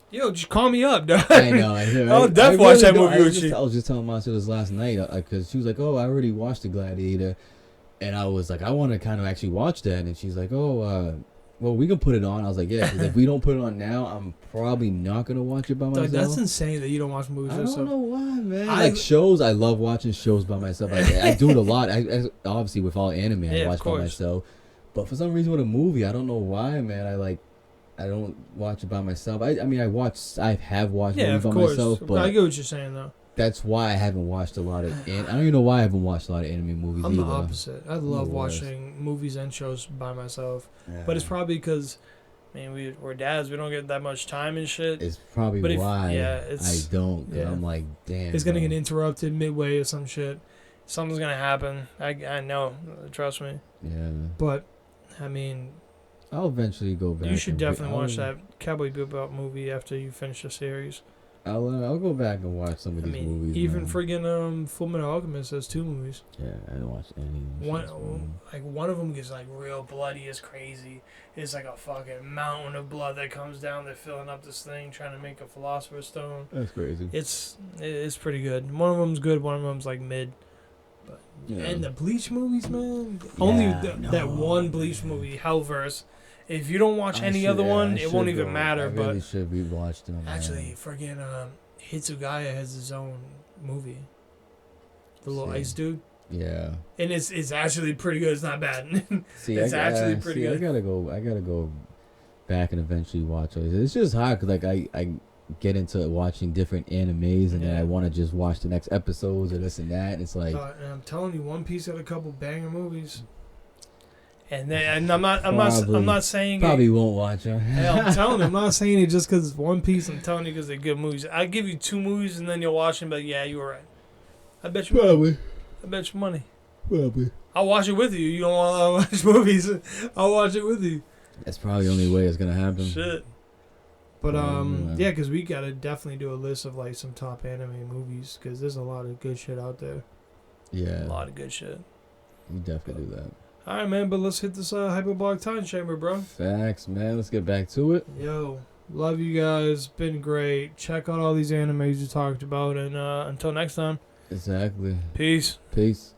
Speaker 5: Yo, just call me up, dog.
Speaker 6: I know.
Speaker 5: I'll definitely watch that movie with you.
Speaker 6: I was just telling Marcia this last night because she was like, "Oh, I already watched The Gladiator," and I was like, "I want to kind of actually watch that," and she's like, "Oh, well, we can put it on." I was like, "Yeah, 'cause if we don't put it on now, I'm probably not gonna watch it by myself."
Speaker 5: That's insane that you don't watch movies.
Speaker 6: I don't know why, man. Like shows, I love watching shows by myself. I do it a lot. I obviously with all anime, I watch by myself. But for some reason with a movie, I don't know why, man. I don't watch it by myself. I mean, I have watched movies by myself, but
Speaker 5: I get what you're saying though.
Speaker 6: that's why I haven't watched a lot of. I don't even know why I haven't watched a lot of anime movies.
Speaker 5: I'm the
Speaker 6: either.
Speaker 5: opposite. I love
Speaker 6: the worst.
Speaker 5: watching movies and shows by myself,
Speaker 6: Yeah.
Speaker 5: but it's probably because, I mean, we're dads. We don't get that much time and shit.
Speaker 6: It's probably
Speaker 5: But
Speaker 6: why
Speaker 5: it's
Speaker 6: I don't. 'Cause
Speaker 5: yeah.
Speaker 6: I'm like, damn.
Speaker 5: It's gonna
Speaker 6: bro.
Speaker 5: get interrupted midway or some shit. Something's gonna happen. I know. Trust me.
Speaker 6: Yeah.
Speaker 5: But I mean,
Speaker 6: I'll eventually go back.
Speaker 5: you should
Speaker 6: and
Speaker 5: definitely watch
Speaker 6: I'll-
Speaker 5: that Cowboy Bebop movie after you finish the series.
Speaker 6: I'll go back and watch some of
Speaker 5: I
Speaker 6: these
Speaker 5: mean,
Speaker 6: movies.
Speaker 5: even
Speaker 6: man.
Speaker 5: friggin' Full Metal Alchemist has 2 movies.
Speaker 6: Yeah, I didn't watch any.
Speaker 5: One of them gets like real bloody as crazy. It's like a fucking mountain of blood that comes down. They're filling up this thing trying to make a Philosopher's Stone.
Speaker 6: That's crazy.
Speaker 5: It's pretty good. One of them's good. One of them's like mid. But
Speaker 6: Yeah.
Speaker 5: and the Bleach movies, man.
Speaker 6: Yeah,
Speaker 5: Only
Speaker 6: I
Speaker 5: that
Speaker 6: know,
Speaker 5: one Bleach
Speaker 6: man.
Speaker 5: movie, Hellverse. If you don't watch
Speaker 6: I
Speaker 5: any
Speaker 6: should-
Speaker 5: other
Speaker 6: yeah,
Speaker 5: one,
Speaker 6: I
Speaker 5: it won't
Speaker 6: should
Speaker 5: even
Speaker 6: go.
Speaker 5: matter.
Speaker 6: I really
Speaker 5: But
Speaker 6: should rewatch them.
Speaker 5: actually, friggin' Hitsugaya has his own movie. The little
Speaker 6: See.
Speaker 5: ice dude.
Speaker 6: Yeah.
Speaker 5: And it's actually pretty good. It's not bad.
Speaker 6: See,
Speaker 5: It's actually pretty
Speaker 6: I
Speaker 5: good.
Speaker 6: gotta go back and eventually watch those. It's just hard because like I get into watching different animes and then
Speaker 5: Yeah.
Speaker 6: I want to just watch the next episodes or this and that. And it's like
Speaker 5: And I'm telling you, One Piece had a couple banger movies. And I'm not saying
Speaker 6: probably
Speaker 5: it,
Speaker 6: won't watch them.
Speaker 5: hell, I'm telling you, I'm not saying it just because it's One Piece. I'm telling you because they're good movies. I give you 2 movies and then you'll watch them. But yeah, you were right. I bet you.
Speaker 6: Probably.
Speaker 5: I bet you money.
Speaker 6: Probably.
Speaker 5: I'll watch it with you. You don't want to watch movies? I'll watch it with you.
Speaker 6: That's probably the only way it's gonna happen.
Speaker 5: Shit. But
Speaker 6: Yeah.
Speaker 5: yeah, because we gotta definitely do a list of like some top anime movies because there's a lot of good shit out there.
Speaker 6: Yeah.
Speaker 5: A lot of good shit.
Speaker 6: You definitely do that.
Speaker 5: All right, man. But let's hit this hyperbolic time chamber, bro.
Speaker 6: Facts, man. Let's get back to it.
Speaker 5: Yo, love you guys. Been great. Check out all these animes you talked about, and until next time,
Speaker 6: Exactly.
Speaker 5: peace.
Speaker 6: Peace.